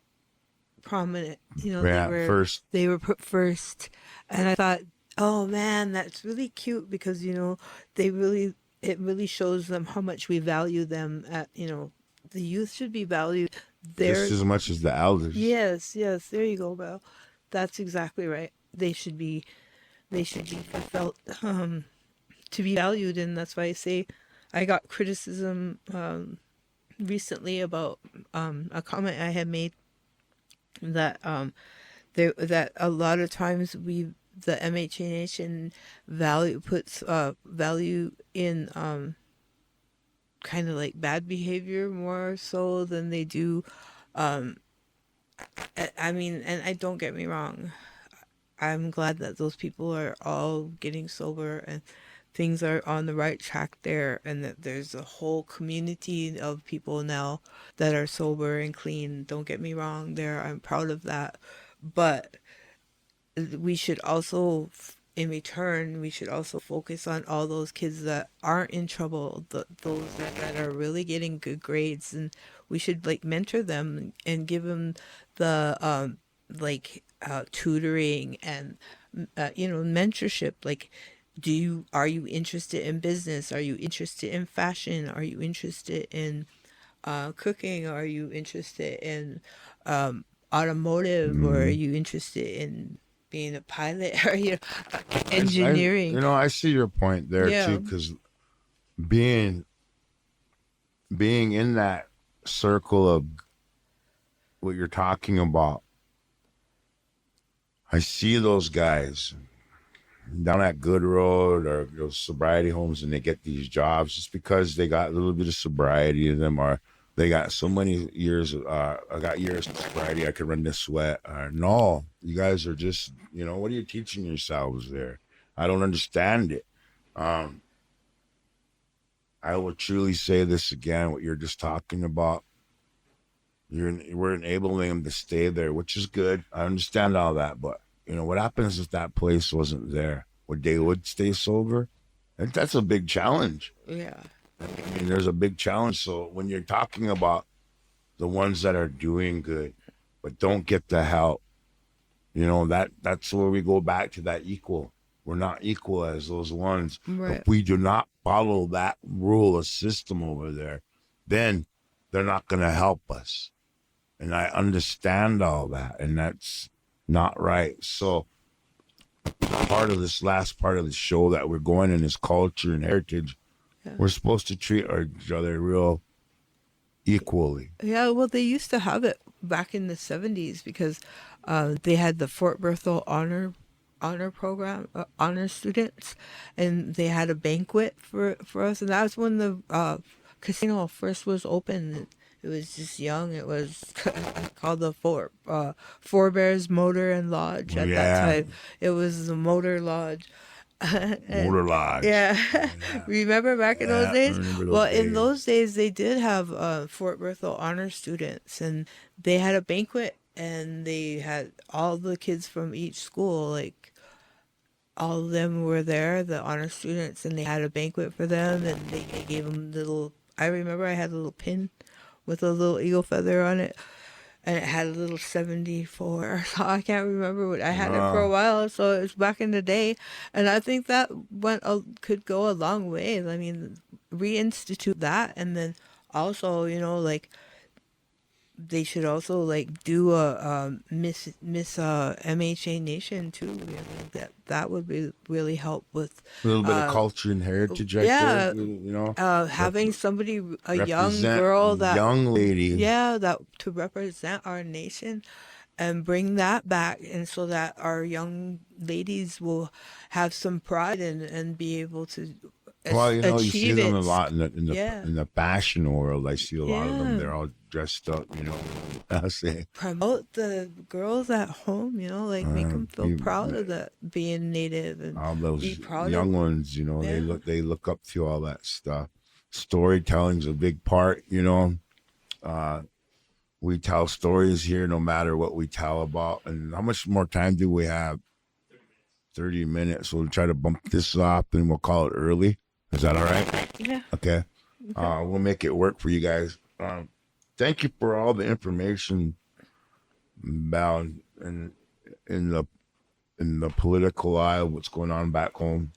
prominent. They Yeah, were first. they were put first, and I thought, oh man, that's really cute because they really it really shows them how much we value them. The youth should be valued. Just They're as much as the elders. Yes, yes, there you go, Belle. That's exactly right. They should be felt to be valued, and that's why I say I got criticism recently about a comment I had made that that a lot of times the MHA Nation puts value in kind of like bad behavior more so than they do. I mean, and I don't get me wrong. I'm glad that those people are all getting sober and things are on the right track there, and that there's a whole community of people now that are sober and clean. Don't get me wrong there. I'm proud of that. But we should also in return, we should also focus on all those kids that aren't in trouble, those that are really getting good grades, and we should like mentor them and give them the tutoring and mentorship. Like, are you interested in business? Are you interested in fashion? Are you interested in cooking? Are you interested in automotive? Or are Mm. you interested in being a pilot? Or You engineering? know, I see your point there Yeah, too, because being being in that circle of what you're talking about, I see those guys down at Good Road or those sobriety homes, and they get these jobs just because they got a little bit of sobriety in them, or they got so many years. I got years of sobriety, I could run this sweat. No, you guys are just, what are you teaching yourselves there? I don't understand it. Um, I will truly say this again: what you're just talking about, we're enabling them to stay there, which is good. I understand all that, but what happens if that place wasn't there? Would they would stay sober? And that's a big challenge. yeah, I mean, there's a big challenge. So when you're talking about the ones that are doing good but don't get the help, that's where we go back to that equal. We're not equal as those ones. If right. we do not follow that rule or system over there, then they're not going to help us. And I understand all that, and that's not right. So part of this last part of the show that we're going in is culture and heritage. Yeah. We're supposed to treat each other real equally. Yeah, well, they used to have it back in the 70s because they had the Fort Berthold honor program, honor students, and they had a banquet for us, and that was when the casino first was open. It was just young. It was called the Four Bears Motor and Lodge at that Yeah, time. It was the Motor Lodge. And Motor Lodge. yeah, Yeah, remember back in those yeah, I days? remember Well, those in days. those days, they did have Fort Berthold honor students, and they had a banquet, and they had all the kids from each school, like all of them were there, the honor students, and they had a banquet for them, and they gave them little. I remember I had a little pin with a little eagle feather on it, and it had a little 74. So I can't remember what I had it for Uh, a while. So it was back in the day, and I think that could go a long way. I mean, reinstitute that, and then also, like they should also like do a Miss MHA Nation too. That would be really help with a little bit of uh culture and heritage right there. yeah, Rep- having somebody, a young represent girl that, young lady. yeah, that to represent our nation and bring that back, and so that our young ladies will have some pride and be able to Well, you see achieve them a it. lot in the Yeah, fashion world. I see a lot of them. yeah. They're all dressed up. I say, Promote the girls at home, like make them feel you, proud of that being native, and all be those proud of, young ones. They yeah. look up to all that stuff. Storytelling's a big part. Uh, we tell stories here, no matter what we tell about. And how much more time do we have? 30 minutes. We'll try to bump this off, and we'll call it early. Is that all right? Yeah. Okay. Okay. We'll make it work for you guys. Thank you for all the information about in the in the political aisle, what's going on back home.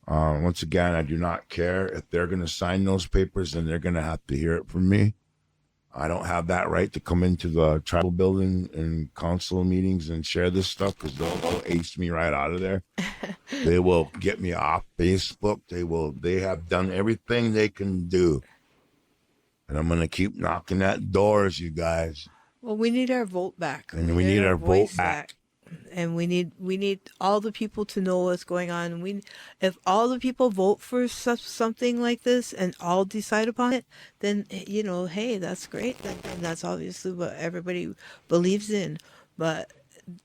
Once again, I do not care if they're going to sign those papers, then they're going to have to hear it from me. I don't have that right to come into the tribal building and council meetings and share this stuff, because they'll ace me right out of there. They will get me off Facebook. They have done everything they can do. And I'm going to keep knocking at doors, you guys. Well, we need our vote back. And We we need need our our vote voice back. back. And we need all the people to know what's going on. If all the people vote for something like this and all decide upon it, then hey, that's great. And that's obviously what everybody believes in. But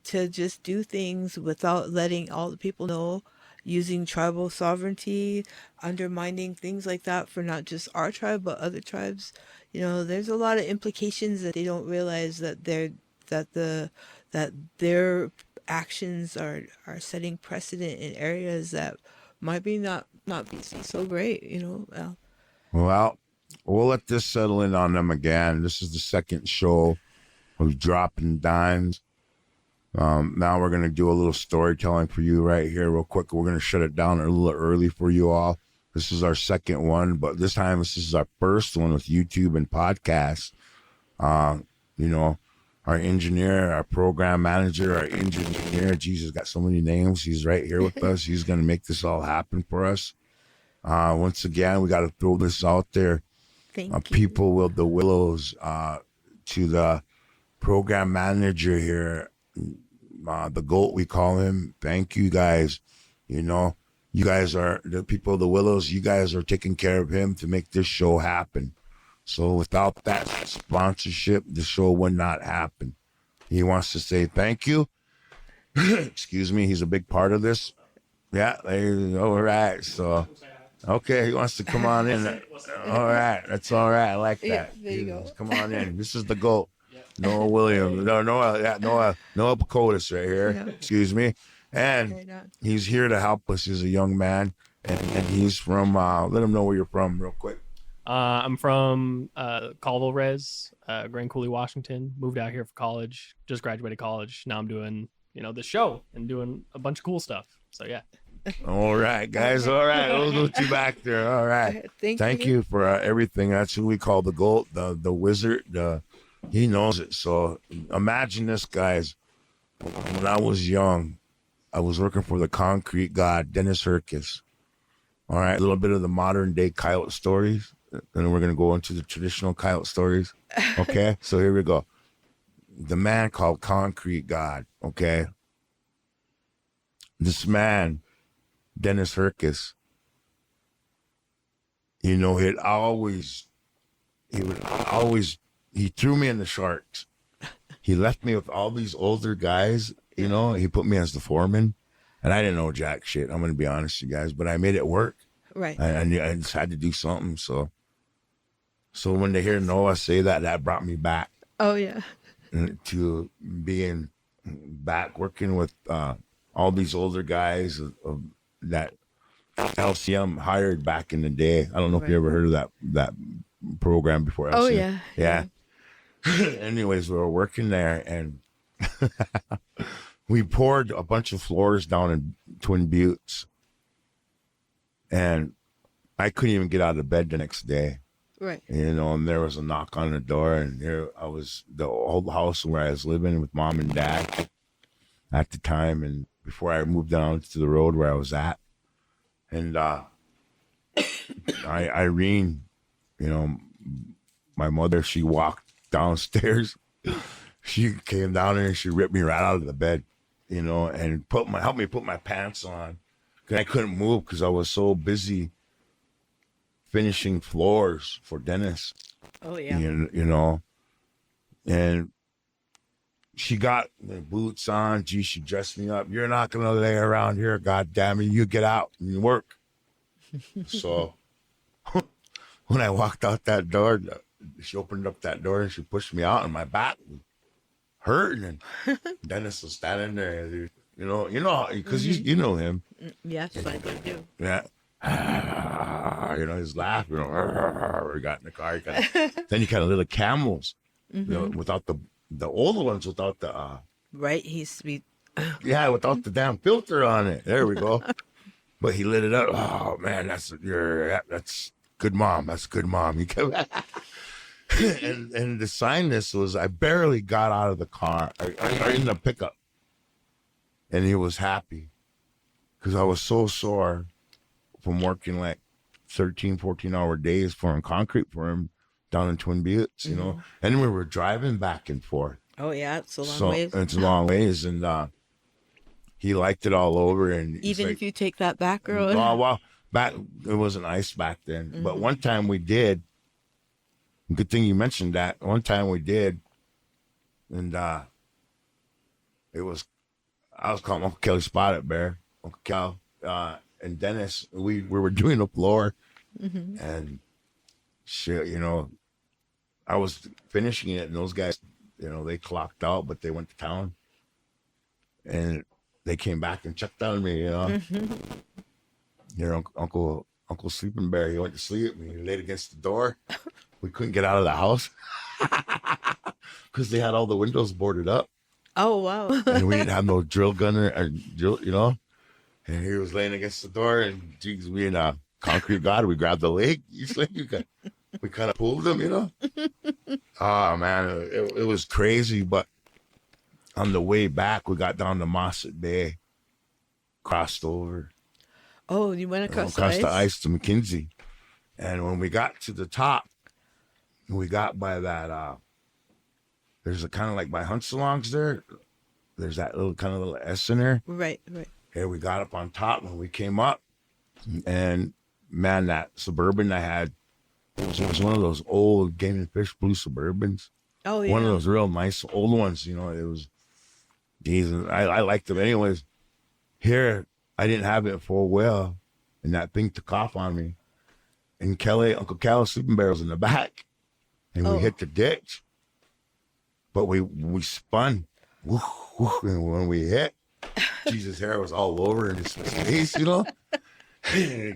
to just do things without letting all the people know, using tribal sovereignty, undermining things like that for not just our tribe but other tribes, there's a lot of implications that they don't realize, that they're that the that their actions are setting precedent in areas that might be not be so great, you know. Well, we'll let this settle in on them again. This is the second show of Droppin Dimes. Now we're going to do a little storytelling for you right here real quick. We're going to shut it down a little early for you all. This is our second one, but this time this is our first one with YouTube and podcasts. You know, our engineer, our program manager, our engineer, Jesus got so many names. He's right here with us. He's going to make this all happen for us. Once again, we got to throw this out there. Thank you. People with the Willows, to the program manager here, the GOAT, we call him. Thank you guys. You know, you guys are the people of the Willows. You guys are taking care of him to make this show happen. So without that sponsorship, the show would not happen. He wants to say thank you. Excuse me. He's a big part of this. Yeah. All right. So, okay. He wants to come on in. All right. That's all right. I like that. Yeah, there you go. Come on in. This is the GOAT. Noah Williams. Noah Pacotis right here. Yeah. Excuse me. And Right on. he's here to help us. He's a young man. And he's from, let him know where you're from real quick. I'm from Colville Res, Grand Coulee, Washington. Moved out here for college. Just graduated college. Now I'm doing, this show and doing a bunch of cool stuff. So yeah. All right, guys. All right. We'll get you back there. All right. Thank you for everything. That's who we call the GOAT, the wizard. He knows it. So imagine this, guys. When I was young, I was working for the concrete god, Dennis Herkis. All right. A little bit of the modern day coyote stories. And we're going to go into the traditional coyote stories. Okay. So here we go. The man called Concrete God. Okay. This man, Dennis Herkis, he threw me in the sharks. He left me with all these older guys, he put me as the foreman, and I didn't know jack shit. I'm going to be honest with you guys, but I made it work. Right. I just had to do something. So when they hear Noah say that brought me back Oh yeah. to being back working with all these older guys that LCM hired back in the day. I don't know if you ever heard of that program before. LCM. Oh yeah. Yeah. Anyways, we were working there and we poured a bunch of floors down in Twin Buttes, and I couldn't even get out of bed the next day. Right. And there was a knock on the door, and here I was, the old house where I was living with mom and dad at the time, and before I moved down to the road where I was at. And Irene, my mother, she walked downstairs. She came down there and she ripped me right out of the bed, and helped me put my pants on. Cause I couldn't move because I was so busy finishing floors for Dennis. Oh yeah. And she got the boots on. Gee, she dressed me up. You're not gonna lay around here, God damn it. You get out and work. So when I walked out that door, she opened up that door and she pushed me out, and my back was hurting. And Dennis was standing there, because you know him. Yes, I do. Yeah. He's laughing. We got in the car. Then you kind of little camels, without the older ones, without the Right. He's sweet. without the damn filter on it. There we go. But he lit it up. Oh man, that's good, mom. That's good, mom. You come and the signness was, I barely got out of the car or in the pickup, and he was happy because I was so sore from working like 13, 14-hour days pouring concrete for him down in Twin Buttes, and we were driving back and forth. Oh yeah, it's a long ways. It's a long ways, and he liked it all over. And even if you take that back road. Oh well, back it wasn't ice back then, but one time we did. Good thing you mentioned that. One time we did, and I was calling Uncle Kelly Spotted Bear, Uncle Cal, and Dennis. We were doing the floor, and shit, I was finishing it, and those guys, they clocked out, but they went to town. and they came back and checked on me, you know. Your Uncle Sleeping Bear, he went to sleep and he laid against the door. We couldn't get out of the house because they had all the windows boarded up. Oh, wow. And we didn't have no drill gunner or drill, you know. And he was laying against the door, and geez, we in a concrete god, we grabbed the leg. We kind of pulled him, you know. Oh man, it was crazy. But on the way back, we got down to Mossett Bay, crossed over, Oh, you went across the ice to McKinsey, and when we got to the top, we got by that. There's a kind of like by Huntsalongs there. There's that little S in there. Right, right. And we got up on top when we came up, and man, that Suburban I had was one of those old Game and Fish blue Suburbans. Oh, yeah. One of those real nice old ones, you know. It was, geez, I liked them anyways. Here, I didn't have it full well, and that thing took off on me. And Uncle Kelly's sleeping bear was in the back, and we hit the ditch. But we spun, woo, woo, and when we hit, Jesus' hair was all over in his face, you know.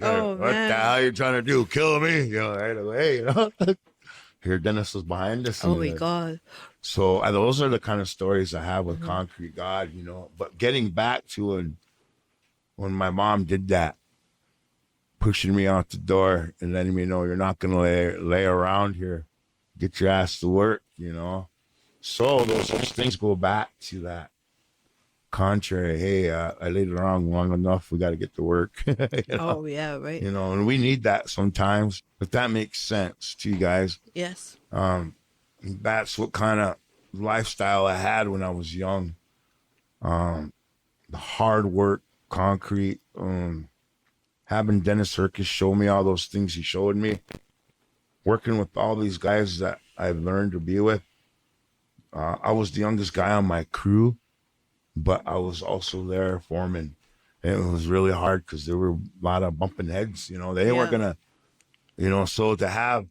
Oh, what man. the hell are you trying to do? Kill me? You know, right away, you know. Here, Dennis was behind us. Oh, my God. So those are the kind of stories I have with Concrete God, you know. But getting back to when my mom did that, pushing me out the door and letting me know you're not going to lay around here. Get your ass to work, you know. So those things go back to that contrary. Hey, I laid around long enough. We got to get to work. You know? Oh, yeah, right. You know, and we need that sometimes. If that makes sense to you guys. Yes. That's what kind of lifestyle I had when I was young. The hard work, concrete, having Dennis Herkis show me all those things he showed me, working with all these guys that I've learned to be with. I was the youngest guy on my crew, but I was also there foreman. And it was really hard because there were a lot of bumping heads, you know. They weren't gonna, you know, so to have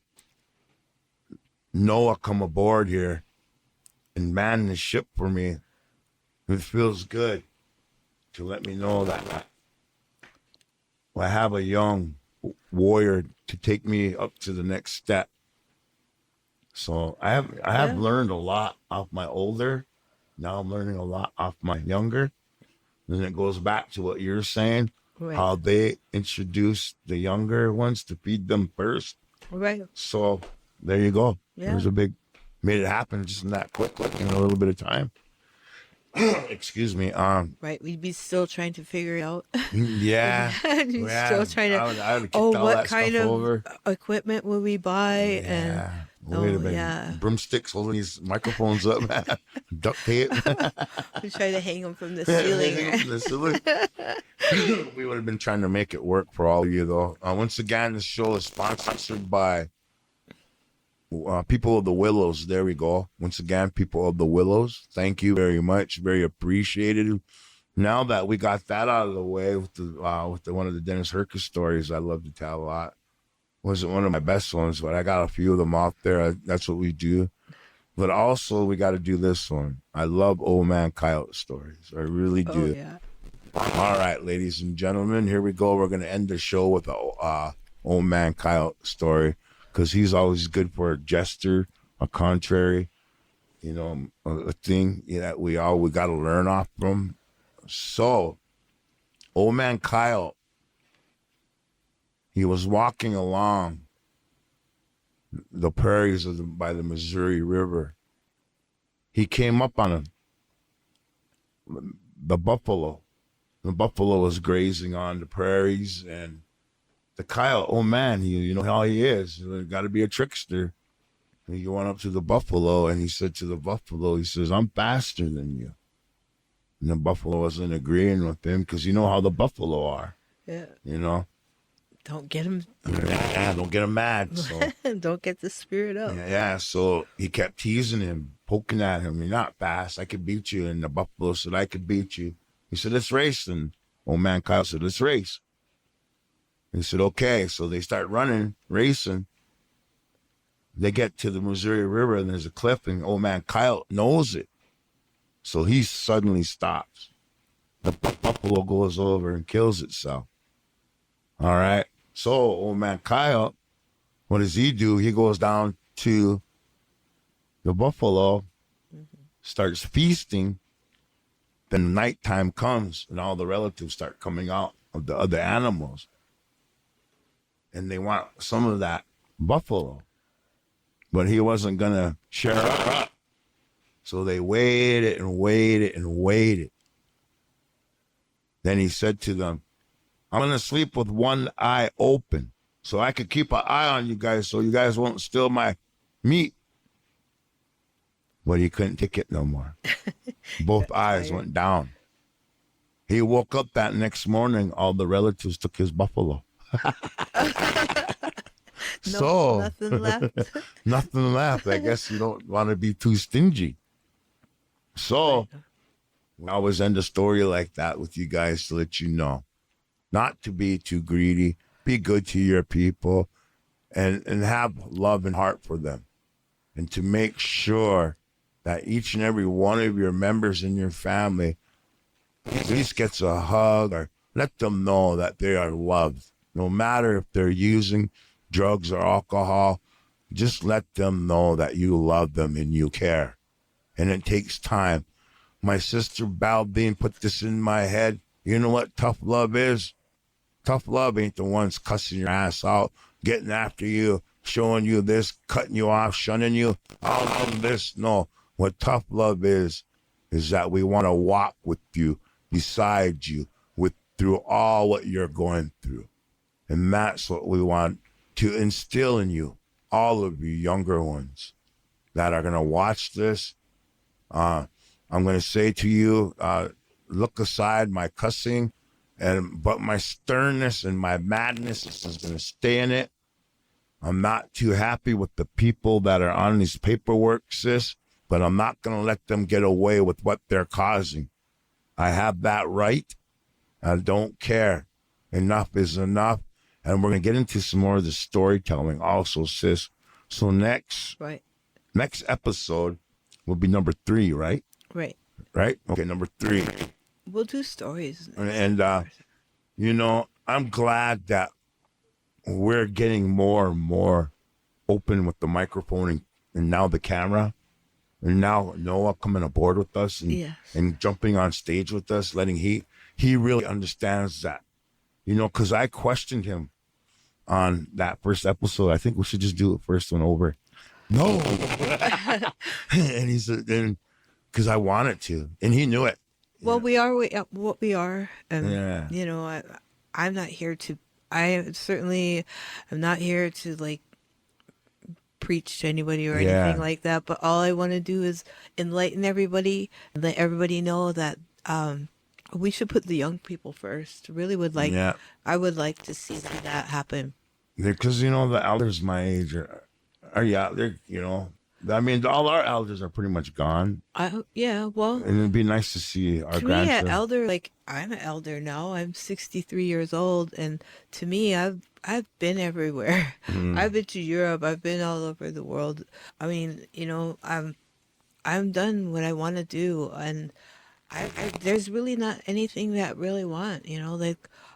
Noah come aboard here and man the ship for me, it feels good to let me know that I have a young warrior to take me up to the next step. So I have learned a lot off my older. Now I'm learning a lot off my younger. And it goes back to what you're saying, Right. how they introduce the younger ones to feed them first. Right. So there you go. Yeah. There's made it happen just in that quick, in a little bit of time. Excuse me. Right. We'd be still trying to figure it out. Yeah. You're yeah. still trying to, I would have kicked oh, all what that kind stuff of over. equipment would we buy? And Yeah. Wait a minute. yeah. Broomsticks holding these microphones up, man. Duct tape. we try to hang them from the ceiling. The ceiling. We would have been trying to make it work for all of you, though. Once again, this show is sponsored by People of the Willows. There we go. Once again, People of the Willows. Thank you very much. Very appreciated. Now that we got that out of the way with the one of the Dennis Herkis stories, I love to tell a lot. Wasn't one of my best ones, but I got a few of them out there. That's what we do. But also, we got to do this one. I love Old Man Coyote stories. I really do. Oh, yeah. All right, ladies and gentlemen, here we go. We're going to end the show with a Old Man Coyote story because he's always good for a jester, a contrary, you know, a thing that we got to learn off from. So, Old Man Coyote, he was walking along the prairies by the Missouri River. He came up on the buffalo. The buffalo was grazing on the prairies, and the coyote, oh man, you know how he is. Got to be a trickster. And he went up to the buffalo, and he said to the buffalo, he says, "I'm faster than you." And the buffalo wasn't agreeing with him because you know how the buffalo are. Yeah. You know. Don't get him. Yeah, don't get him mad. So. Don't get the spirit up. Yeah, so he kept teasing him, poking at him. "You're not fast. I could beat you." And the buffalo said, "I could beat you." He said, "Let's race." And Old Man Coyote said, "Let's race." He said, "Okay." So they start running, racing. They get to the Missouri River, and there's a cliff, and Old Man Coyote knows it. So he suddenly stops. the buffalo goes over and kills itself. All right. So old man Kyle, what does he do? He goes down to the buffalo, starts feasting. Then nighttime comes and all the relatives start coming out of the other animals. And they want some of that buffalo. But he wasn't going to share it up. So they waited and waited and waited. Then he said to them, I'm going to sleep with one eye open so I could keep an eye on you guys so you guys won't steal my meat. But he couldn't take it no more. Both eyes went down. He woke up that next morning. All the relatives took his buffalo. So nothing left. Nothing left. I guess you don't want to be too stingy. So I always end a story like that with you guys to let you know not to be too greedy. Be good to your people and have love and heart for them. And to make sure that each and every one of your members in your family at least gets a hug or let them know that they are loved. No matter if they're using drugs or alcohol, just let them know that you love them and you care. And it takes time. My sister Baldine put this in my head. You know what tough love is? Tough love ain't the ones cussing your ass out, getting after you, showing you this, cutting you off, shunning you, all of this. No, what tough love is that we want to walk with you, beside you, through all what you're going through. And that's what we want to instill in you, all of you younger ones that are going to watch this. I'm going to say to you, look aside my cussing, but my sternness and my madness is going to stay in it. I'm not too happy with the people that are on these paperwork, sis, but I'm not going to let them get away with what they're causing. I have that right. I don't care. Enough is enough. And we're going to get into some more of the storytelling also, sis. So next episode will be number 3, right? Right. Right? Okay, number 3. We'll do stories. And I'm glad that we're getting more and more open with the microphone and now the camera. And now Noah coming aboard with us and jumping on stage with us, he really understands that. Because I questioned him on that first episode. I think we should just do the first one over. No. And he said, because I wanted to. And he knew it. Well, we are what we are. And, I'm not here to, I'm not here to preach to anybody or anything like that. But all I want to do is enlighten everybody and let everybody know that we should put the young people first. Really I would like to see that happen. Because, the elders my age are out there, I mean, all our elders are pretty much gone. Well. And it'd be nice to see our to grandchildren. Me, an elder, I'm an elder now. I'm 63 years old. And to me, I've been everywhere. I've been to Europe. I've been all over the world. I mean, I'm done what I want to do. And there's really not anything that I really want,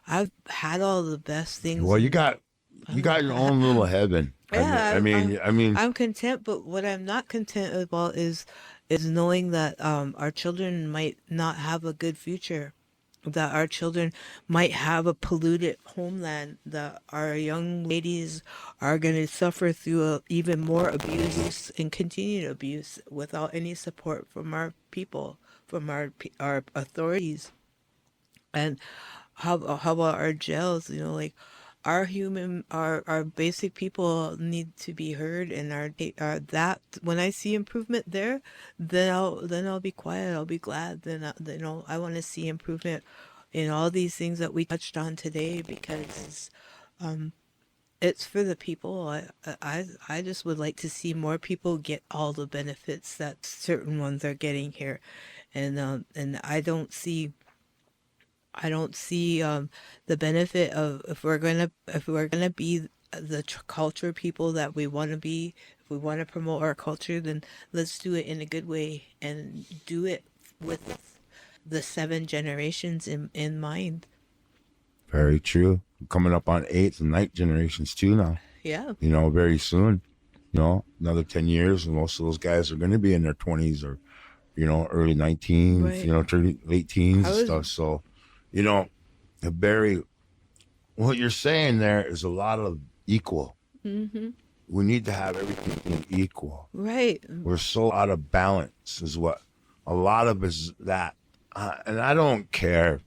I've had all the best things. Well, you got your own little heaven. Yeah, I mean, I'm content, but what I'm not content about is knowing that our children might not have a good future, that our children might have a polluted homeland, that our young ladies are going to suffer through even more abuse and continued abuse without any support from our people, from our authorities. And how about our jails? Our basic people need to be heard, and that when I see improvement there, then I'll be quiet. I'll be glad. Then I want to see improvement in all these things that we touched on today, because it's for the people. I just would like to see more people get all the benefits that certain ones are getting here, and I don't see the benefit of if we're gonna be the culture people that we want to be. If we want to promote our culture, then let's do it in a good way and do it with the 7 generations in mind. Very true. Coming up on 8th and 9th generations too now. Yeah. Very soon. Another 10 years, and most of those guys are going to be in their 20s or, early 19s, Right. late teens I and was. stuff. So, Barry, what you're saying there is a lot of equal. Hmm. We need to have everything equal. Right. We're so out of balance, is what a lot of is that. And I don't care.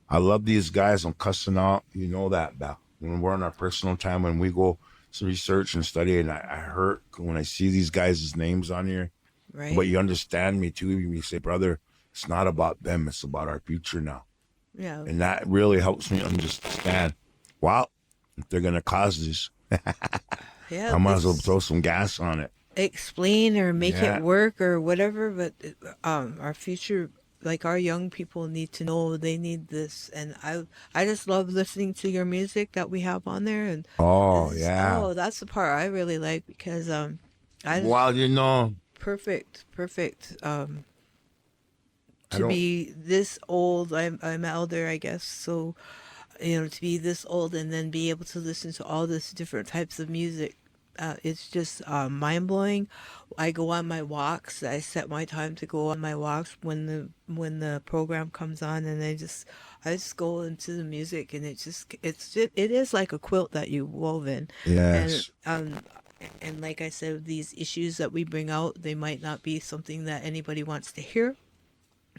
I love these guys. I'm cussing out. You know that, Beth. When we're in our personal time, when we go to research and study, and I hurt when I see these guys' names on here. But Right. you understand me too. You say, brother, it's not about them. It's about our future now. Yeah. And that really helps me understand. Well, if they're going to cause this, Yeah. I might as well This throw some gas on it. explain or make it Yeah. work or whatever, but our future, like our young people need to know they need this. And I just love listening to your music that we have on there. And Oh, this, yeah. oh, that's the part I really like because I just Well, perfect I to don't. be this old. I'm elder, I guess. So, to be this old and then be able to listen to all this different types of music, it's just mind blowing. I go on my walks. I set my time to go on my walks when the program comes on, and I just go into the music, and it is like a quilt that you wove in, and Yes. and like I said, these issues that we bring out, they might not be something that anybody wants to hear,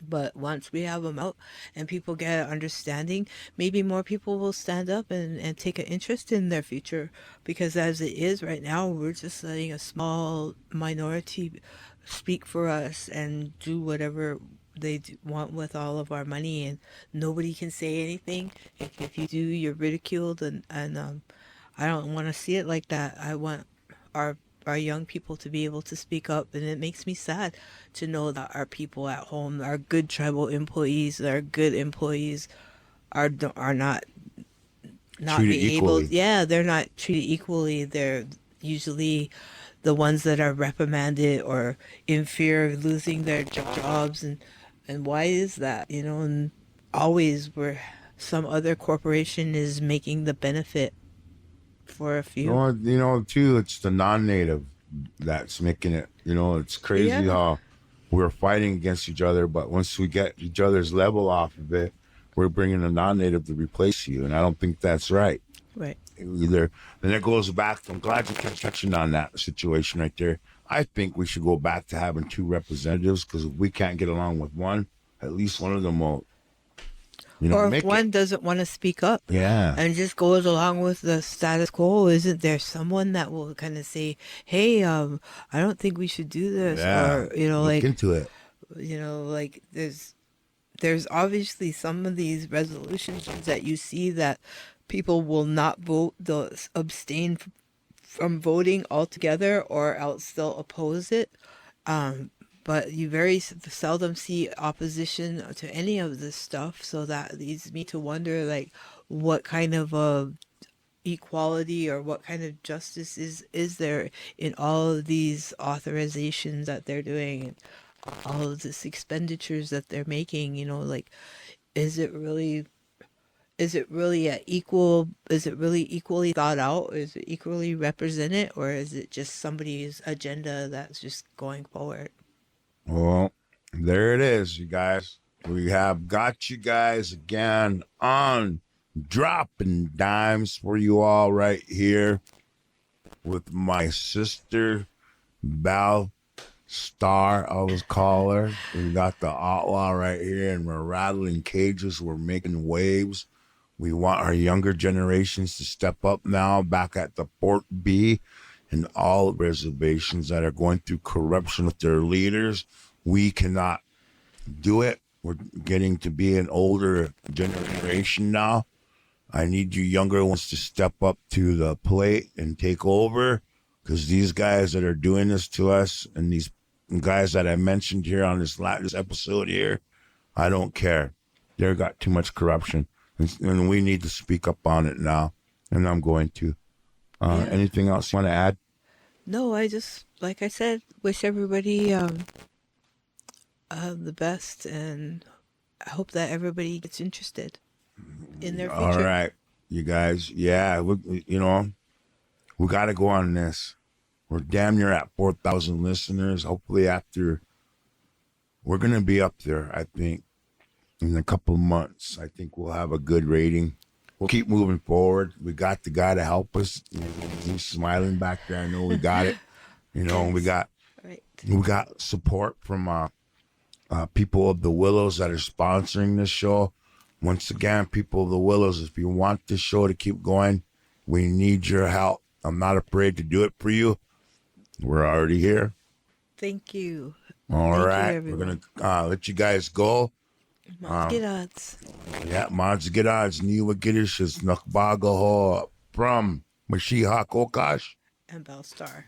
but once we have them out and people get an understanding, maybe more people will stand up and take an interest in their future. Because as it is right now, we're just letting a small minority speak for us and do whatever they want with all of our money, and nobody can say anything. If you do, you're ridiculed, and I don't want to see it like that. I want our our young people to be able to speak up, and it makes me sad to know that our people at home, our good tribal employees, our good employees, are not Treated being able. equally. Yeah, they're not treated equally. They're usually the ones that are reprimanded or in fear of losing their jobs, and why is that? And always where some other corporation is making the benefit for a few. Too, it's the non-native that's making it. It's crazy Yeah. how we're fighting against each other, but once we get each other's level off of it, we're bringing a non-native to replace you, and I don't think that's right. Right. Either, and it goes back. I'm glad you kept touching on that situation right there. I think we should go back to having 2 representatives, because if we can't get along with one, at least one of them will, Or if make it. one doesn't want to speak up Yeah, and just goes along with the status quo, isn't there someone that will kind of say, "Hey, I don't think we should do this," yeah. or Look into it. like there's obviously some of these resolutions that you see that people will not vote, they'll abstain from voting altogether, or else they'll oppose it. But you very seldom see opposition to any of this stuff, so that leads me to wonder, like, what kind of equality or what kind of justice is there in all of these authorizations that they're doing, and all of this expenditures that they're making. Like, is it really is it really equally thought out? Is it equally represented, or is it just somebody's agenda that's just going forward? Well, there it is, you guys. We have got you guys again on Dropping Dimes for you all right here with my sister, Belle Star, I always call her. We got the Outlaw right here, and we're rattling cages. We're making waves. We want our younger generations to step up now back at the Fort B and all reservations that are going through corruption with their leaders. We cannot do it. We're getting to be an older generation now. I need you younger ones to step up to the plate and take over, because these guys that are doing this to us, and these guys that I mentioned here on this episode here, I don't care. They've got too much corruption, and we need to speak up on it now, and I'm going to. Yeah. Anything else you want to add? No, I just, like I said, wish everybody the best, and I hope that everybody gets interested in their All future. right, you guys. Yeah, you know, we got to go on this. We're damn near at 4,000 listeners. Hopefully, after we're gonna be up there, I think in a couple of months. I think we'll have a good rating. We'll keep moving forward. We got the guy to help us. He's smiling back there. I know we got it. You know, Yes. Right. we got support from people of the Willows that are sponsoring this show. Once again, people of the Willows, if you want this show to keep going, we need your help. I'm not afraid to do it for you. We're already here. Thank you. All Thank you, right, we're everyone. gonna let you guys go. Get odds. Yeah, Mods get odds. Niwa Giddishes, Nakbaga Ho from Mashiach Okash. And Belle Star.